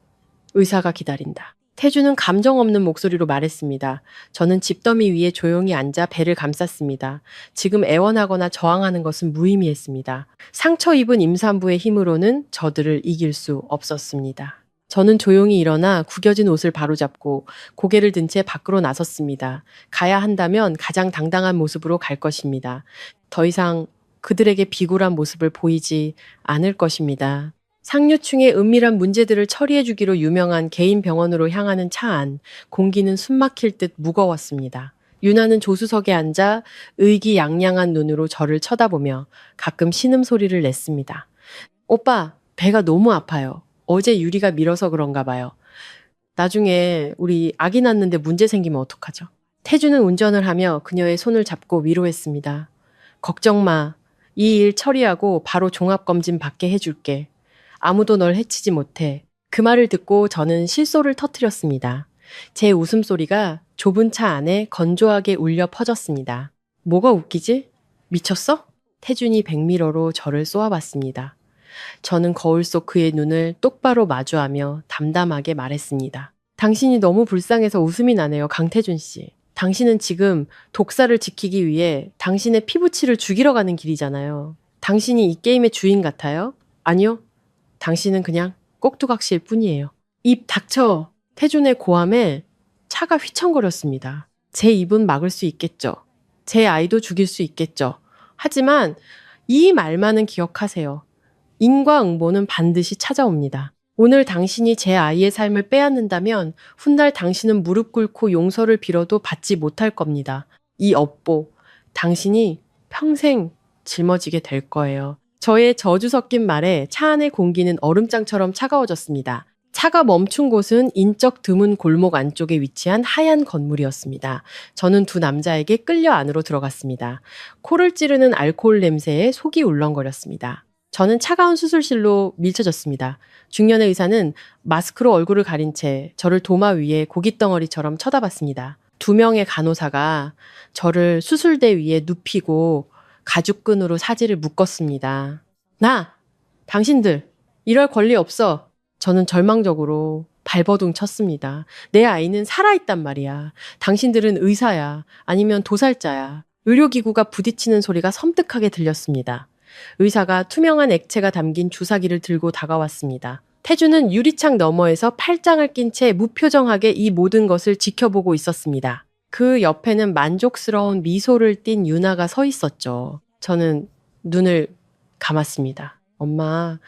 의사가 기다린다. 태준은 감정 없는 목소리로 말했습니다. 저는 집더미 위에 조용히 앉아 배를 감쌌습니다. 지금 애원하거나 저항하는 것은 무의미했습니다. 상처 입은 임산부의 힘으로는 저들을 이길 수 없었습니다. 저는 조용히 일어나 구겨진 옷을 바로잡고 고개를 든 채 밖으로 나섰습니다. 가야 한다면 가장 당당한 모습으로 갈 것입니다. 더 이상 그들에게 비굴한 모습을 보이지 않을 것입니다. 상류층의 은밀한 문제들을 처리해주기로 유명한 개인 병원으로 향하는 차 안, 공기는 숨막힐 듯 무거웠습니다. 유나는 조수석에 앉아 의기양양한 눈으로 저를 쳐다보며 가끔 신음소리를 냈습니다. 오빠, 배가 너무 아파요. 어제 유리가 밀어서 그런가 봐요. 나중에 우리 아기 낳는데 문제 생기면 어떡하죠? 태주는 운전을 하며 그녀의 손을 잡고 위로했습니다. 걱정 마. 이 일 처리하고 바로 종합검진 받게 해줄게. 아무도 널 해치지 못해. 그 말을 듣고 저는 실소를 터뜨렸습니다. 제 웃음소리가 좁은 차 안에 건조하게 울려 퍼졌습니다. 뭐가 웃기지? 미쳤어? 태준이 백미러로 저를 쏘아봤습니다. 저는 거울 속 그의 눈을 똑바로 마주하며 담담하게 말했습니다. 당신이 너무 불쌍해서 웃음이 나네요, 강태준 씨. 당신은 지금 독사를 지키기 위해 당신의 피부치를 죽이러 가는 길이잖아요. 당신이 이 게임의 주인 같아요? 아니요. 당신은 그냥 꼭두각시일 뿐이에요. 입 닥쳐. 태준의 고함에 차가 휘청거렸습니다. 제 입은 막을 수 있겠죠. 제 아이도 죽일 수 있겠죠. 하지만 이 말만은 기억하세요. 인과응보는 반드시 찾아옵니다. 오늘 당신이 제 아이의 삶을 빼앗는다면 훗날 당신은 무릎 꿇고 용서를 빌어도 받지 못할 겁니다. 이 업보, 당신이 평생 짊어지게 될 거예요. 저의 저주 섞인 말에 차 안의 공기는 얼음장처럼 차가워졌습니다. 차가 멈춘 곳은 인적 드문 골목 안쪽에 위치한 하얀 건물이었습니다. 저는 두 남자에게 끌려 안으로 들어갔습니다. 코를 찌르는 알코올 냄새에 속이 울렁거렸습니다. 저는 차가운 수술실로 밀쳐졌습니다. 중년의 의사는 마스크로 얼굴을 가린 채 저를 도마 위에 고깃덩어리처럼 쳐다봤습니다. 2명의 간호사가 저를 수술대 위에 눕히고 가죽끈으로 사지를 묶었습니다. 나! 당신들! 이럴 권리 없어! 저는 절망적으로 발버둥 쳤습니다. 내 아이는 살아있단 말이야. 당신들은 의사야. 아니면 도살자야. 의료기구가 부딪히는 소리가 섬뜩하게 들렸습니다. 의사가 투명한 액체가 담긴 주사기를 들고 다가왔습니다. 태주는 유리창 너머에서 팔짱을 낀 채 무표정하게 이 모든 것을 지켜보고 있었습니다. 그 옆에는 만족스러운 미소를 띤 유나가 서 있었죠. 저는 눈을 감았습니다. 엄마,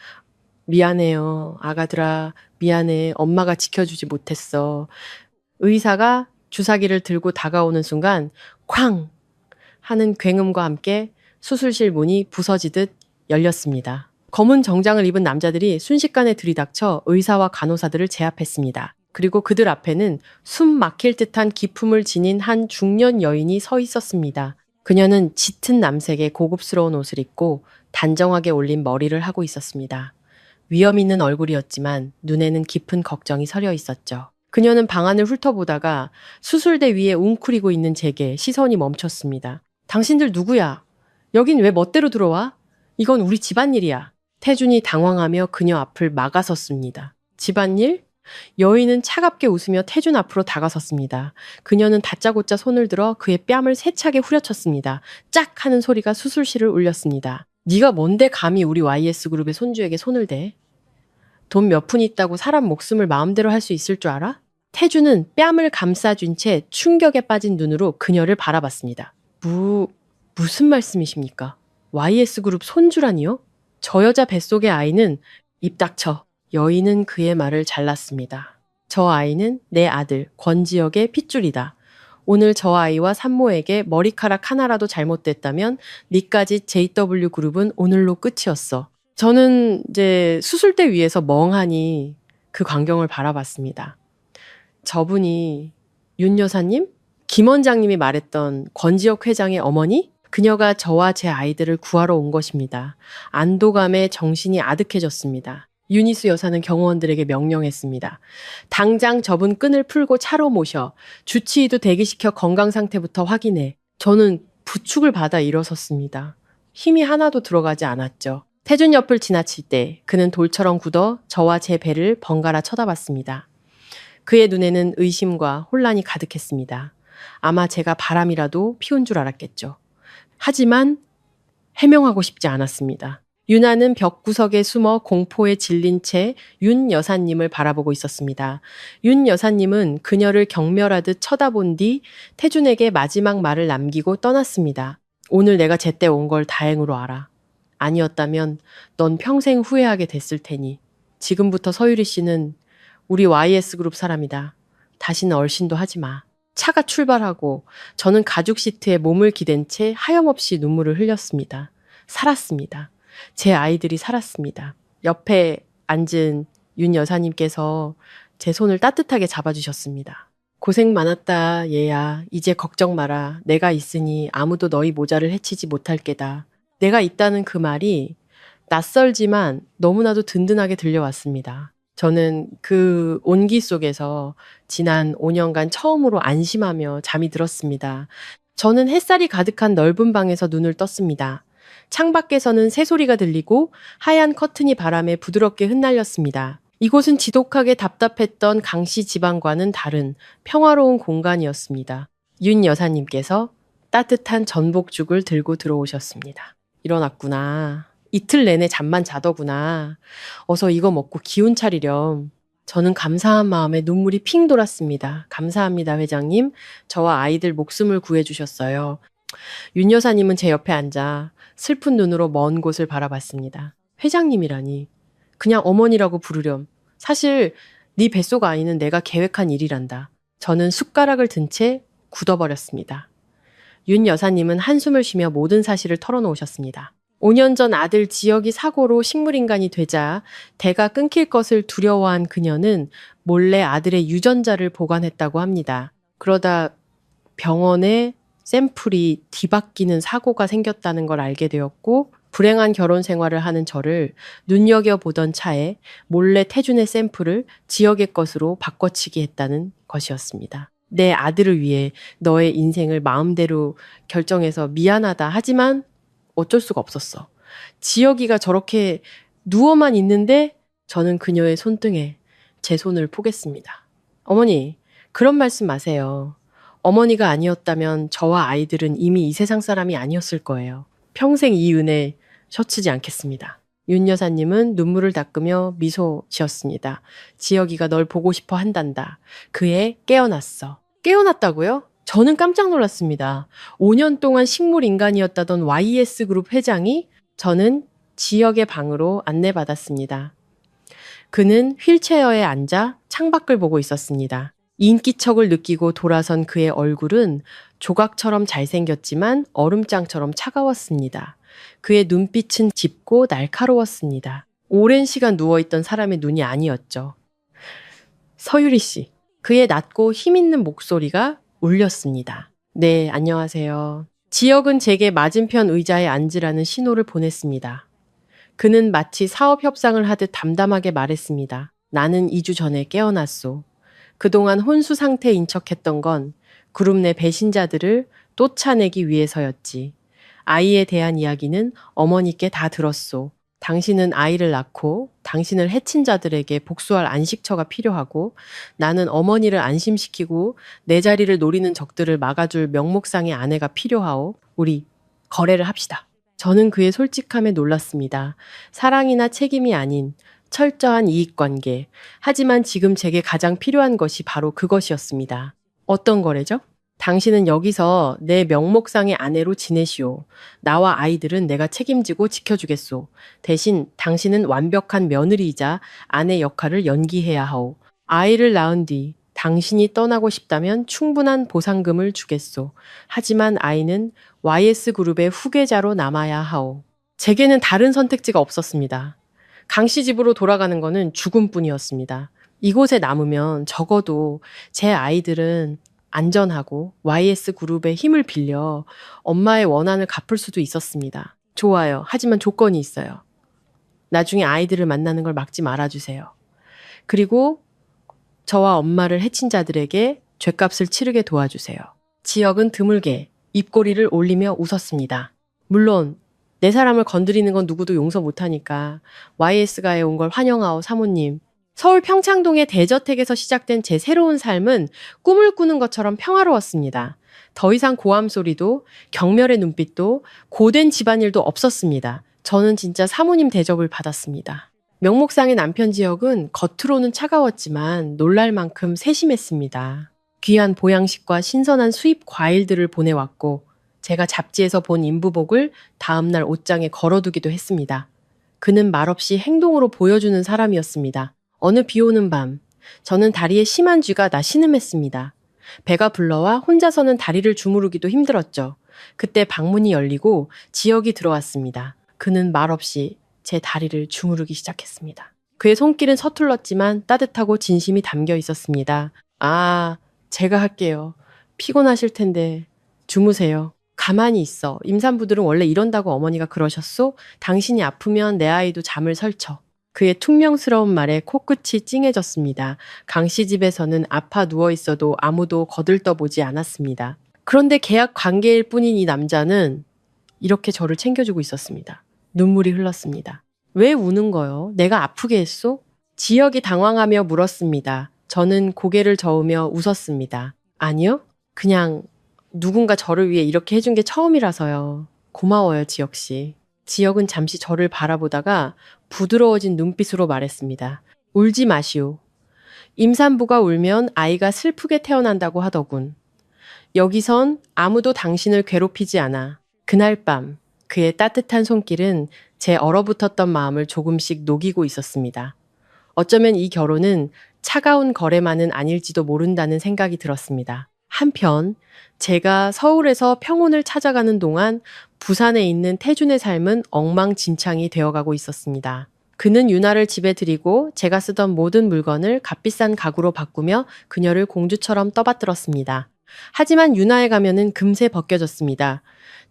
미안해요. 아가들아, 미안해. 엄마가 지켜주지 못했어. 의사가 주사기를 들고 다가오는 순간 쾅! 하는 굉음과 함께 수술실 문이 부서지듯 열렸습니다. 검은 정장을 입은 남자들이 순식간에 들이닥쳐 의사와 간호사들을 제압했습니다. 그리고 그들 앞에는 숨 막힐 듯한 기품을 지닌 한 중년 여인이 서 있었습니다. 그녀는 짙은 남색의 고급스러운 옷을 입고 단정하게 올린 머리를 하고 있었습니다. 위험 있는 얼굴이었지만 눈에는 깊은 걱정이 서려 있었죠. 그녀는 방안을 훑어보다가 수술대 위에 웅크리고 있는 제게 시선이 멈췄습니다. 당신들 누구야? 여긴 왜 멋대로 들어와? 이건 우리 집안일이야. 태준이 당황하며 그녀 앞을 막아섰습니다. 집안일? 여인은 차갑게 웃으며 태준 앞으로 다가섰습니다. 그녀는 다짜고짜 손을 들어 그의 뺨을 세차게 후려쳤습니다. 짝 하는 소리가 수술실을 울렸습니다. 네가 뭔데 감히 우리 YS그룹의 손주에게 손을 대? 돈 몇 푼 있다고 사람 목숨을 마음대로 할 수 있을 줄 알아? 태준은 뺨을 감싸준 채 충격에 빠진 눈으로 그녀를 바라봤습니다. 무슨 말씀이십니까? YS그룹 손주라니요? 저 여자 뱃속의 아이는 입 닥쳐. 여인은 그의 말을 잘랐습니다. 저 아이는 내 아들 권지혁의 핏줄이다. 오늘 저 아이와 산모에게 머리카락 하나라도 잘못됐다면 니까지 JW그룹은 오늘로 끝이었어. 저는 이제 수술대 위에서 멍하니 그 광경을 바라봤습니다. 저분이 윤 여사님? 김 원장님이 말했던 권지혁 회장의 어머니? 그녀가 저와 제 아이들을 구하러 온 것입니다. 안도감에 정신이 아득해졌습니다. 윤희수 여사는 경호원들에게 명령했습니다. 당장 저분 끈을 풀고 차로 모셔 주치의도 대기시켜 건강 상태부터 확인해. 저는 부축을 받아 일어섰습니다. 힘이 하나도 들어가지 않았죠. 태준 옆을 지나칠 때 그는 돌처럼 굳어 저와 제 배를 번갈아 쳐다봤습니다. 그의 눈에는 의심과 혼란이 가득했습니다. 아마 제가 바람이라도 피운 줄 알았겠죠. 하지만 해명하고 싶지 않았습니다. 유나는 벽구석에 숨어 공포에 질린 채 윤 여사님을 바라보고 있었습니다. 윤 여사님은 그녀를 경멸하듯 쳐다본 뒤 태준에게 마지막 말을 남기고 떠났습니다. 오늘 내가 제때 온 걸 다행으로 알아. 아니었다면 넌 평생 후회하게 됐을 테니. 지금부터 서유리 씨는 우리 YS그룹 사람이다. 다시는 얼씬도 하지 마. 차가 출발하고 저는 가죽 시트에 몸을 기댄 채 하염없이 눈물을 흘렸습니다. 살았습니다. 제 아이들이 살았습니다. 옆에 앉은 윤 여사님께서 제 손을 따뜻하게 잡아주셨습니다. 고생 많았다, 얘야. 이제 걱정 마라. 내가 있으니 아무도 너희 모자를 해치지 못할 게다. 내가 있다는 그 말이 낯설지만 너무나도 든든하게 들려왔습니다. 저는 그 온기 속에서 지난 5년간 처음으로 안심하며 잠이 들었습니다. 저는 햇살이 가득한 넓은 방에서 눈을 떴습니다. 창밖에서는 새소리가 들리고 하얀 커튼이 바람에 부드럽게 흩날렸습니다. 이곳은 지독하게 답답했던 강씨 집안과는 다른 평화로운 공간이었습니다. 윤 여사님께서 따뜻한 전복죽을 들고 들어오셨습니다. 일어났구나. 이틀 내내 잠만 자더구나. 어서 이거 먹고 기운 차리렴. 저는 감사한 마음에 눈물이 핑 돌았습니다. 감사합니다, 회장님. 저와 아이들 목숨을 구해주셨어요. 윤 여사님은 제 옆에 앉아 슬픈 눈으로 먼 곳을 바라봤습니다. 회장님이라니. 그냥 어머니라고 부르렴. 사실 네 뱃속 아이는 내가 계획한 일이란다. 저는 숟가락을 든 채 굳어버렸습니다. 윤 여사님은 한숨을 쉬며 모든 사실을 털어놓으셨습니다. 5년 전 아들 지혁이 사고로 식물인간이 되자 대가 끊길 것을 두려워한 그녀는 몰래 아들의 유전자를 보관했다고 합니다. 그러다 병원에 샘플이 뒤바뀌는 사고가 생겼다는 걸 알게 되었고 불행한 결혼 생활을 하는 저를 눈여겨보던 차에 몰래 태준의 샘플을 지역의 것으로 바꿔치기 했다는 것이었습니다. 내 아들을 위해 너의 인생을 마음대로 결정해서 미안하다. 하지만 어쩔 수가 없었어. 지혁이가 저렇게 누워만 있는데 저는 그녀의 손등에 제 손을 포겠습니다. 어머니, 그런 말씀 마세요. 어머니가 아니었다면 저와 아이들은 이미 이 세상 사람이 아니었을 거예요. 평생 이 은혜 셔치지 않겠습니다. 윤 여사님은 눈물을 닦으며 미소 지었습니다. 지혁이가 널 보고 싶어 한단다. 그애 깨어났어. 깨어났다고요? 저는 깜짝 놀랐습니다. 5년 동안 식물인간이었다던 YS그룹 회장이 저는 지혁의 방으로 안내받았습니다. 그는 휠체어에 앉아 창밖을 보고 있었습니다. 인기척을 느끼고 돌아선 그의 얼굴은 조각처럼 잘생겼지만 얼음장처럼 차가웠습니다. 그의 눈빛은 짙고 날카로웠습니다. 오랜 시간 누워있던 사람의 눈이 아니었죠. 서유리 씨, 그의 낮고 힘있는 목소리가 울렸습니다. 네, 안녕하세요. 지혁은 제게 맞은편 의자에 앉으라는 신호를 보냈습니다. 그는 마치 사업 협상을 하듯 담담하게 말했습니다. 나는 2주 전에 깨어났소. 그동안 혼수 상태인 척했던 건 그룹 내 배신자들을 쫓아내기 위해서였지. 아이에 대한 이야기는 어머니께 다 들었소. 당신은 아이를 낳고 당신을 해친 자들에게 복수할 안식처가 필요하고 나는 어머니를 안심시키고 내 자리를 노리는 적들을 막아줄 명목상의 아내가 필요하오. 우리 거래를 합시다. 저는 그의 솔직함에 놀랐습니다. 사랑이나 책임이 아닌 철저한 이익관계. 하지만 지금 제게 가장 필요한 것이 바로 그것이었습니다. 어떤 거래죠? 당신은 여기서 내 명목상의 아내로 지내시오. 나와 아이들은 내가 책임지고 지켜주겠소. 대신 당신은 완벽한 며느리이자 아내 역할을 연기해야 하오. 아이를 낳은 뒤 당신이 떠나고 싶다면 충분한 보상금을 주겠소. 하지만 아이는 YS그룹의 후계자로 남아야 하오. 제게는 다른 선택지가 없었습니다. 강 씨 집으로 돌아가는 것은 죽음뿐이었습니다. 이곳에 남으면 적어도 제 아이들은 안전하고 YS그룹의 힘을 빌려 엄마의 원한을 갚을 수도 있었습니다. 좋아요. 하지만 조건이 있어요. 나중에 아이들을 만나는 걸 막지 말아주세요. 그리고 저와 엄마를 해친 자들에게 죗값을 치르게 도와주세요. 지혁은 드물게 입꼬리를 올리며 웃었습니다. 물론 내 사람을 건드리는 건 누구도 용서 못하니까 YS가에 온 걸 환영하오 사모님. 서울 평창동의 대저택에서 시작된 제 새로운 삶은 꿈을 꾸는 것처럼 평화로웠습니다. 더 이상 고함 소리도 경멸의 눈빛도 고된 집안일도 없었습니다. 저는 진짜 사모님 대접을 받았습니다. 명목상의 남편 지혁은 겉으로는 차가웠지만 놀랄 만큼 세심했습니다. 귀한 보양식과 신선한 수입 과일들을 보내왔고 제가 잡지에서 본 인부복을 다음날 옷장에 걸어두기도 했습니다. 그는 말없이 행동으로 보여주는 사람이었습니다. 어느 비오는 밤, 저는 다리에 심한 쥐가 나 신음했습니다. 배가 불러와 혼자서는 다리를 주무르기도 힘들었죠. 그때 방문이 열리고 지혁이 들어왔습니다. 그는 말없이 제 다리를 주무르기 시작했습니다. 그의 손길은 서툴렀지만 따뜻하고 진심이 담겨 있었습니다. 아, 제가 할게요. 피곤하실 텐데 주무세요. 가만히 있어. 임산부들은 원래 이런다고 어머니가 그러셨소? 당신이 아프면 내 아이도 잠을 설쳐. 그의 퉁명스러운 말에 코끝이 찡해졌습니다. 강 씨 집에서는 아파 누워 있어도 아무도 거들떠보지 않았습니다. 그런데 계약 관계일 뿐인 이 남자는 이렇게 저를 챙겨주고 있었습니다. 눈물이 흘렀습니다. 왜 우는 거요? 내가 아프게 했소? 지혁이 당황하며 물었습니다. 저는 고개를 저으며 웃었습니다. 아니요. 그냥 누군가 저를 위해 이렇게 해준 게 처음이라서요. 고마워요, 지혁 씨. 지혁은 잠시 저를 바라보다가 부드러워진 눈빛으로 말했습니다. 울지 마시오. 임산부가 울면 아이가 슬프게 태어난다고 하더군. 여기선 아무도 당신을 괴롭히지 않아. 그날 밤 그의 따뜻한 손길은 제 얼어붙었던 마음을 조금씩 녹이고 있었습니다. 어쩌면 이 결혼은 차가운 거래만은 아닐지도 모른다는 생각이 들었습니다. 한편 제가 서울에서 평온을 찾아가는 동안 부산에 있는 태준의 삶은 엉망진창이 되어가고 있었습니다. 그는 유나를 집에 들이고 제가 쓰던 모든 물건을 값비싼 가구로 바꾸며 그녀를 공주처럼 떠받들었습니다. 하지만 유나의 가면은 금세 벗겨졌습니다.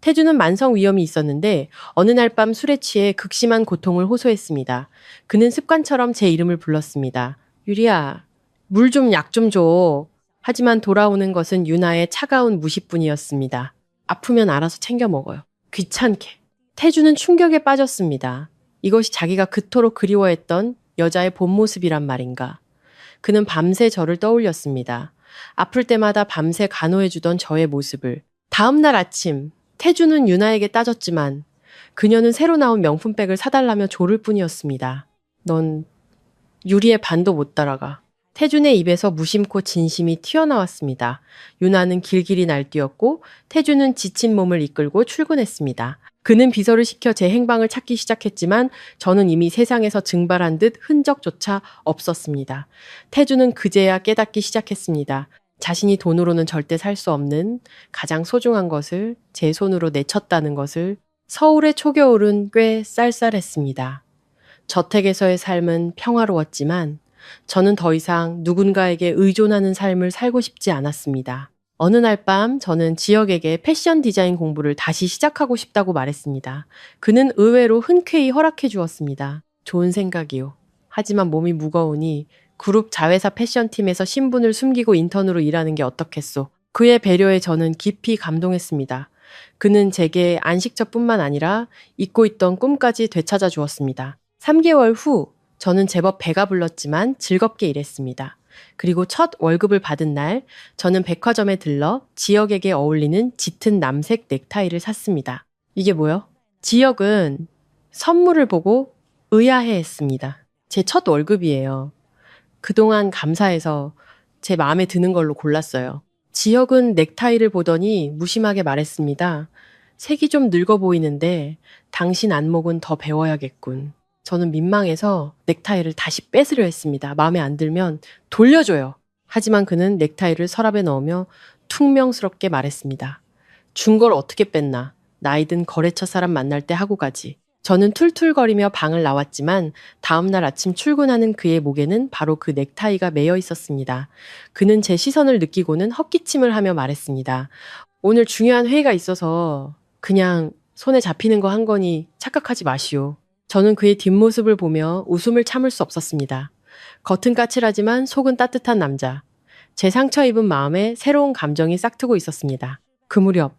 태준은 만성 위염이 있었는데 어느 날 밤 술에 취해 극심한 고통을 호소했습니다. 그는 습관처럼 제 이름을 불렀습니다. 유리야, 물 좀 약 좀 줘. 하지만 돌아오는 것은 유나의 차가운 무시뿐이었습니다. 아프면 알아서 챙겨 먹어요. 귀찮게. 태주는 충격에 빠졌습니다. 이것이 자기가 그토록 그리워했던 여자의 본 모습이란 말인가. 그는 밤새 저를 떠올렸습니다. 아플 때마다 밤새 간호해주던 저의 모습을. 다음 날 아침, 태주는 유나에게 따졌지만 그녀는 새로 나온 명품백을 사달라며 조를 뿐이었습니다. 넌 유리의 반도 못 따라가. 태준의 입에서 무심코 진심이 튀어나왔습니다. 유나는 길길이 날뛰었고 태준은 지친 몸을 이끌고 출근했습니다. 그는 비서를 시켜 제 행방을 찾기 시작했지만 저는 이미 세상에서 증발한 듯 흔적조차 없었습니다. 태준은 그제야 깨닫기 시작했습니다. 자신이 돈으로는 절대 살 수 없는 가장 소중한 것을 제 손으로 내쳤다는 것을. 서울의 초겨울은 꽤 쌀쌀했습니다. 저택에서의 삶은 평화로웠지만 저는 더 이상 누군가에게 의존하는 삶을 살고 싶지 않았습니다. 어느 날 밤 저는 지역에게 패션 디자인 공부를 다시 시작하고 싶다고 말했습니다. 그는 의외로 흔쾌히 허락해 주었습니다. 좋은 생각이요. 하지만 몸이 무거우니 그룹 자회사 패션팀에서 신분을 숨기고 인턴으로 일하는 게 어떻겠소. 그의 배려에 저는 깊이 감동했습니다. 그는 제게 안식처뿐만 아니라 잊고 있던 꿈까지 되찾아 주었습니다. 3개월 후 저는 제법 배가 불렀지만 즐겁게 일했습니다. 그리고 첫 월급을 받은 날 저는 백화점에 들러 지역에게 어울리는 짙은 남색 넥타이를 샀습니다. 이게 뭐요? 지역은 선물을 보고 의아해했습니다. 제 첫 월급이에요. 그동안 감사해서 제 마음에 드는 걸로 골랐어요. 지역은 넥타이를 보더니 무심하게 말했습니다. 색이 좀 늙어 보이는데 당신 안목은 더 배워야겠군. 저는 민망해서 넥타이를 다시 뺏으려 했습니다. 마음에 안 들면 돌려줘요. 하지만 그는 넥타이를 서랍에 넣으며 퉁명스럽게 말했습니다. 준 걸 어떻게 뺐나. 나이든 거래처 사람 만날 때 하고 가지. 저는 툴툴거리며 방을 나왔지만 다음날 아침 출근하는 그의 목에는 바로 그 넥타이가 매여 있었습니다. 그는 제 시선을 느끼고는 헛기침을 하며 말했습니다. 오늘 중요한 회의가 있어서 그냥 손에 잡히는 거 한 거니 착각하지 마시오. 저는 그의 뒷모습을 보며 웃음을 참을 수 없었습니다. 겉은 까칠하지만 속은 따뜻한 남자. 제 상처 입은 마음에 새로운 감정이 싹트고 있었습니다. 그 무렵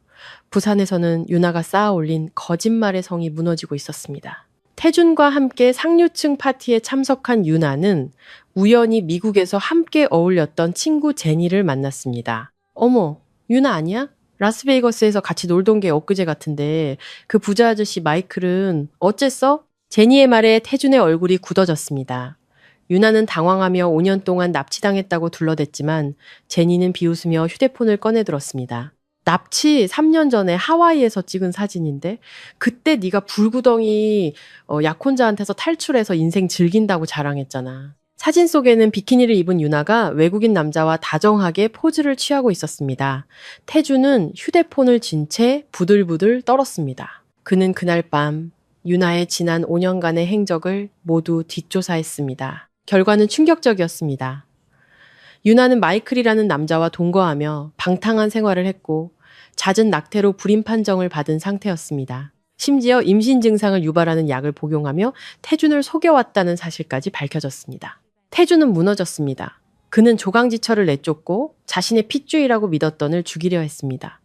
부산에서는 유나가 쌓아올린 거짓말의 성이 무너지고 있었습니다. 태준과 함께 상류층 파티에 참석한 유나는 우연히 미국에서 함께 어울렸던 친구 제니를 만났습니다. 어머, 유나 아니야? 라스베이거스에서 같이 놀던 게 엊그제 같은데 그 부자 아저씨 마이클은 어쨌어? 제니의 말에 태준의 얼굴이 굳어졌습니다. 유나는 당황하며 5년 동안 납치당했다고 둘러댔지만 제니는 비웃으며 휴대폰을 꺼내들었습니다. 납치 3년 전에 하와이에서 찍은 사진인데 그때 네가 불구덩이 약혼자한테서 탈출해서 인생 즐긴다고 자랑했잖아. 사진 속에는 비키니를 입은 유나가 외국인 남자와 다정하게 포즈를 취하고 있었습니다. 태주는 휴대폰을 쥔 채 부들부들 떨었습니다. 그는 그날 밤 유나의 지난 5년간의 행적을 모두 뒷조사했습니다. 결과는 충격적이었습니다. 유나는 마이클이라는 남자와 동거하며 방탕한 생활을 했고 잦은 낙태로 불임 판정을 받은 상태였습니다. 심지어 임신 증상을 유발하는 약을 복용하며 태준을 속여왔다는 사실까지 밝혀졌습니다. 태준은 무너졌습니다. 그는 조강지처를 내쫓고 자신의 핏줄이라고 믿었던을 죽이려 했습니다.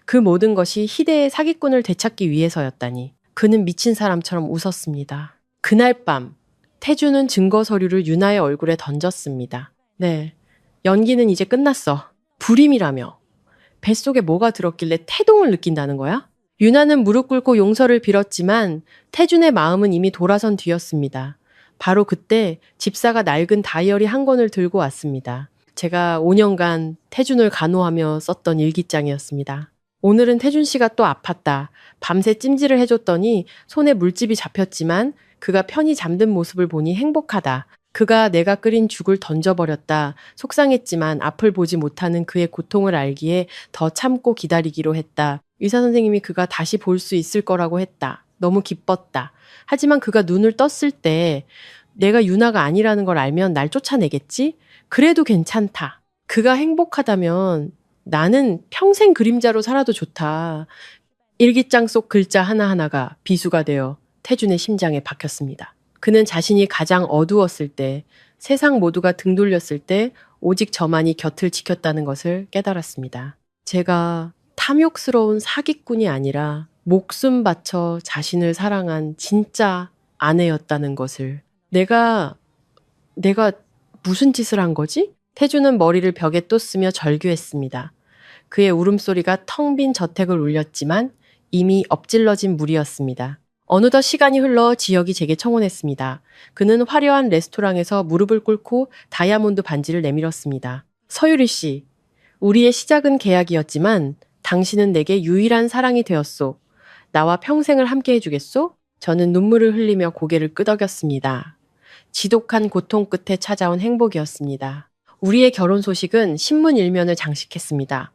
그 모든 것이 희대의 사기꾼을 되찾기 위해서였다니 그는 미친 사람처럼 웃었습니다. 그날 밤 태준은 증거 서류를 유나의 얼굴에 던졌습니다. 네. 연기는 이제 끝났어. 불임이라며. 뱃속에 뭐가 들었길래 태동을 느낀다는 거야? 유나는 무릎 꿇고 용서를 빌었지만 태준의 마음은 이미 돌아선 뒤였습니다. 바로 그때 집사가 낡은 다이어리 한 권을 들고 왔습니다. 제가 5년간 태준을 간호하며 썼던 일기장이었습니다. 오늘은 태준 씨가 또 아팠다. 밤새 찜질을 해줬더니 손에 물집이 잡혔지만 그가 편히 잠든 모습을 보니 행복하다. 그가 내가 끓인 죽을 던져버렸다. 속상했지만 앞을 보지 못하는 그의 고통을 알기에 더 참고 기다리기로 했다. 의사 선생님이 그가 다시 볼 수 있을 거라고 했다. 너무 기뻤다. 하지만 그가 눈을 떴을 때 내가 유나가 아니라는 걸 알면 날 쫓아내겠지? 그래도 괜찮다. 그가 행복하다면 나는 평생 그림자로 살아도 좋다. 일기장 속 글자 하나하나가 비수가 되어 태준의 심장에 박혔습니다. 그는 자신이 가장 어두웠을 때, 세상 모두가 등 돌렸을 때 오직 저만이 곁을 지켰다는 것을 깨달았습니다. 제가 탐욕스러운 사기꾼이 아니라 목숨 바쳐 자신을 사랑한 진짜 아내였다는 것을. 내가 무슨 짓을 한 거지? 태주는 머리를 벽에 또 쓰며 절규했습니다. 그의 울음소리가 텅 빈 저택을 울렸지만 이미 엎질러진 물이었습니다. 어느덧 시간이 흘러 지혁이 제게 청혼했습니다. 그는 화려한 레스토랑에서 무릎을 꿇고 다이아몬드 반지를 내밀었습니다. 서유리 씨, 우리의 시작은 계약이었지만 당신은 내게 유일한 사랑이 되었소. 나와 평생을 함께 해주겠소? 저는 눈물을 흘리며 고개를 끄덕였습니다. 지독한 고통 끝에 찾아온 행복이었습니다. 우리의 결혼 소식은 신문 일면을 장식했습니다.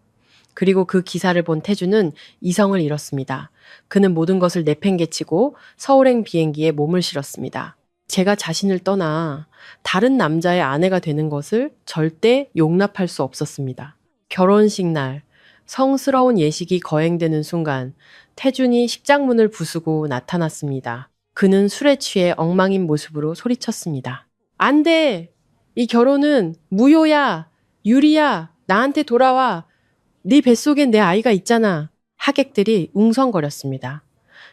그리고 그 기사를 본 태주는 이성을 잃었습니다. 그는 모든 것을 내팽개치고 서울행 비행기에 몸을 실었습니다. 제가 자신을 떠나 다른 남자의 아내가 되는 것을 절대 용납할 수 없었습니다. 결혼식 날 성스러운 예식이 거행되는 순간 태준이 식장문을 부수고 나타났습니다. 그는 술에 취해 엉망인 모습으로 소리쳤습니다. 안 돼! 이 결혼은 무효야! 유리야! 나한테 돌아와! 네 뱃속엔 내 아이가 있잖아. 하객들이 웅성거렸습니다.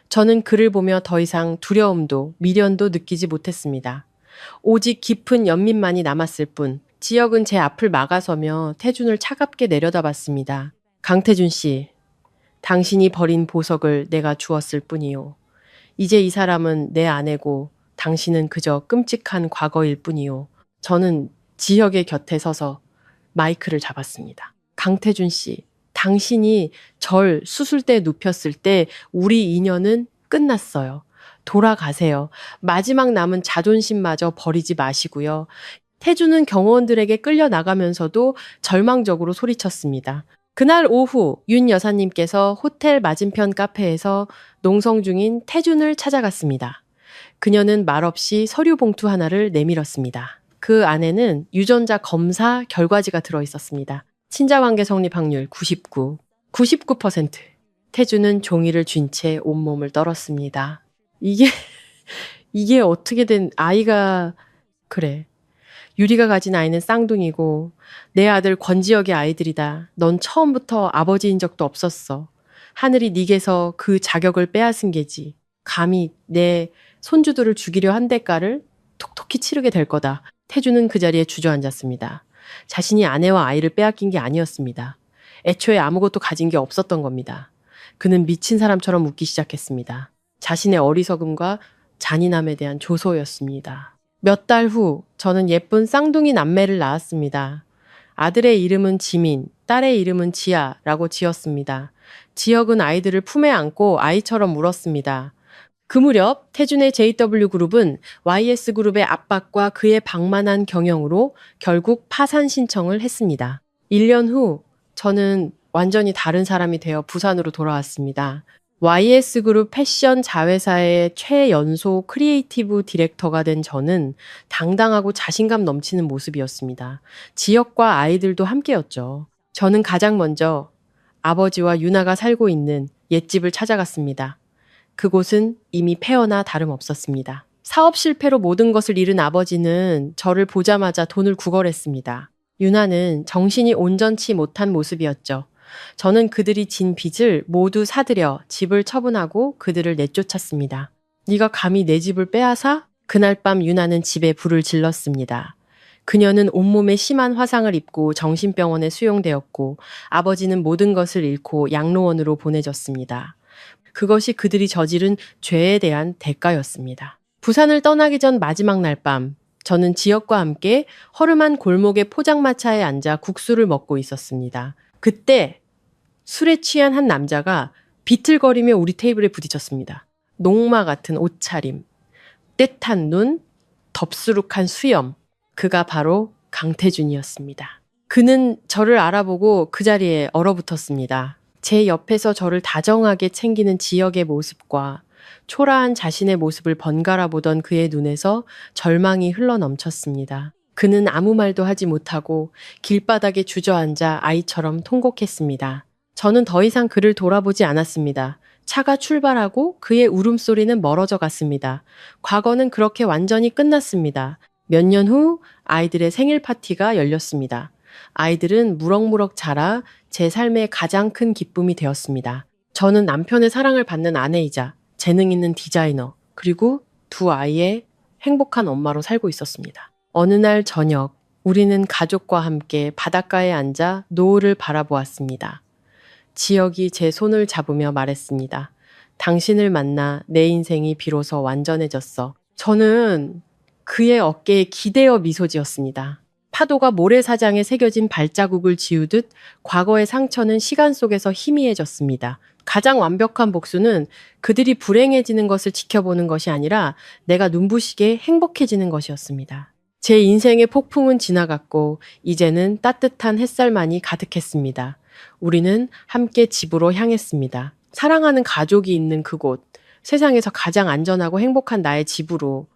저는 그를 보며 더 이상 두려움도 미련도 느끼지 못했습니다. 오직 깊은 연민만이 남았을 뿐. 지혁은 제 앞을 막아서며 태준을 차갑게 내려다봤습니다. 강태준 씨, 당신이 버린 보석을 내가 주었을 뿐이요. 이제 이 사람은 내 아내고 당신은 그저 끔찍한 과거일 뿐이요. 저는 지혁의 곁에 서서 마이크를 잡았습니다. 강태준 씨, 당신이 절 수술대에 눕혔을 때 우리 인연은 끝났어요. 돌아가세요. 마지막 남은 자존심마저 버리지 마시고요. 태주는 경호원들에게 끌려나가면서도 절망적으로 소리쳤습니다. 그날 오후 윤 여사님께서 호텔 맞은편 카페에서 농성 중인 태준을 찾아갔습니다. 그녀는 말없이 서류 봉투 하나를 내밀었습니다. 그 안에는 유전자 검사 결과지가 들어있었습니다. 친자관계 성립 확률 99%. 태주는 종이를 쥔 채 온몸을 떨었습니다. 이게 어떻게 된 아이가, 그래. 유리가 가진 아이는 쌍둥이고 내 아들 권지혁의 아이들이다. 넌 처음부터 아버지인 적도 없었어. 하늘이 네게서 그 자격을 빼앗은 게지. 감히 내 손주들을 죽이려 한 대가를 톡톡히 치르게 될 거다. 태주는 그 자리에 주저앉았습니다. 자신이 아내와 아이를 빼앗긴 게 아니었습니다. 애초에 아무것도 가진 게 없었던 겁니다. 그는 미친 사람처럼 웃기 시작했습니다. 자신의 어리석음과 잔인함에 대한 조소였습니다. 몇 달 후 저는 예쁜 쌍둥이 남매를 낳았습니다. 아들의 이름은 지민, 딸의 이름은 지아라고 지었습니다. 지혁은 아이들을 품에 안고 아이처럼 울었습니다. 그 무렵 태준의 JW그룹은 YS그룹의 압박과 그의 방만한 경영으로 결국 파산 신청을 했습니다. 1년 후 저는 완전히 다른 사람이 되어 부산으로 돌아왔습니다. YS그룹 패션 자회사의 최연소 크리에이티브 디렉터가 된 저는 당당하고 자신감 넘치는 모습이었습니다. 지역과 아이들도 함께였죠. 저는 가장 먼저 아버지와 유나가 살고 있는 옛집을 찾아갔습니다. 그곳은 이미 폐허나 다름없었습니다. 사업 실패로 모든 것을 잃은 아버지는 저를 보자마자 돈을 구걸했습니다. 유나는 정신이 온전치 못한 모습이었죠. 저는 그들이 진 빚을 모두 사들여 집을 처분하고 그들을 내쫓았습니다. 네가 감히 내 집을 빼앗아? 그날 밤 유나는 집에 불을 질렀습니다. 그녀는 온몸에 심한 화상을 입고 정신병원에 수용되었고 아버지는 모든 것을 잃고 양로원으로 보내졌습니다. 그것이 그들이 저지른 죄에 대한 대가였습니다. 부산을 떠나기 전 마지막 날 밤, 저는 지역과 함께 허름한 골목의 포장마차에 앉아 국수를 먹고 있었습니다. 그때 술에 취한 한 남자가 비틀거리며 우리 테이블에 부딪혔습니다. 녹마 같은 옷차림, 떼탄 눈, 덥수룩한 수염. 그가 바로 강태준이었습니다. 그는 저를 알아보고 그 자리에 얼어붙었습니다. 제 옆에서 저를 다정하게 챙기는 지역의 모습과 초라한 자신의 모습을 번갈아 보던 그의 눈에서 절망이 흘러넘쳤습니다. 그는 아무 말도 하지 못하고 길바닥에 주저앉아 아이처럼 통곡했습니다. 저는 더 이상 그를 돌아보지 않았습니다. 차가 출발하고 그의 울음소리는 멀어져 갔습니다. 과거는 그렇게 완전히 끝났습니다. 몇 년 후 아이들의 생일 파티가 열렸습니다. 아이들은 무럭무럭 자라 제 삶의 가장 큰 기쁨이 되었습니다. 저는 남편의 사랑을 받는 아내이자 재능 있는 디자이너, 그리고 두 아이의 행복한 엄마로 살고 있었습니다. 어느 날 저녁, 우리는 가족과 함께 바닷가에 앉아 노을을 바라보았습니다. 지혁이 제 손을 잡으며 말했습니다. 당신을 만나 내 인생이 비로소 완전해졌어. 저는 그의 어깨에 기대어 미소 지었습니다. 파도가 모래사장에 새겨진 발자국을 지우듯 과거의 상처는 시간 속에서 희미해졌습니다. 가장 완벽한 복수는 그들이 불행해지는 것을 지켜보는 것이 아니라 내가 눈부시게 행복해지는 것이었습니다. 제 인생의 폭풍은 지나갔고 이제는 따뜻한 햇살만이 가득했습니다. 우리는 함께 집으로 향했습니다. 사랑하는 가족이 있는 그곳, 세상에서 가장 안전하고 행복한 나의 집으로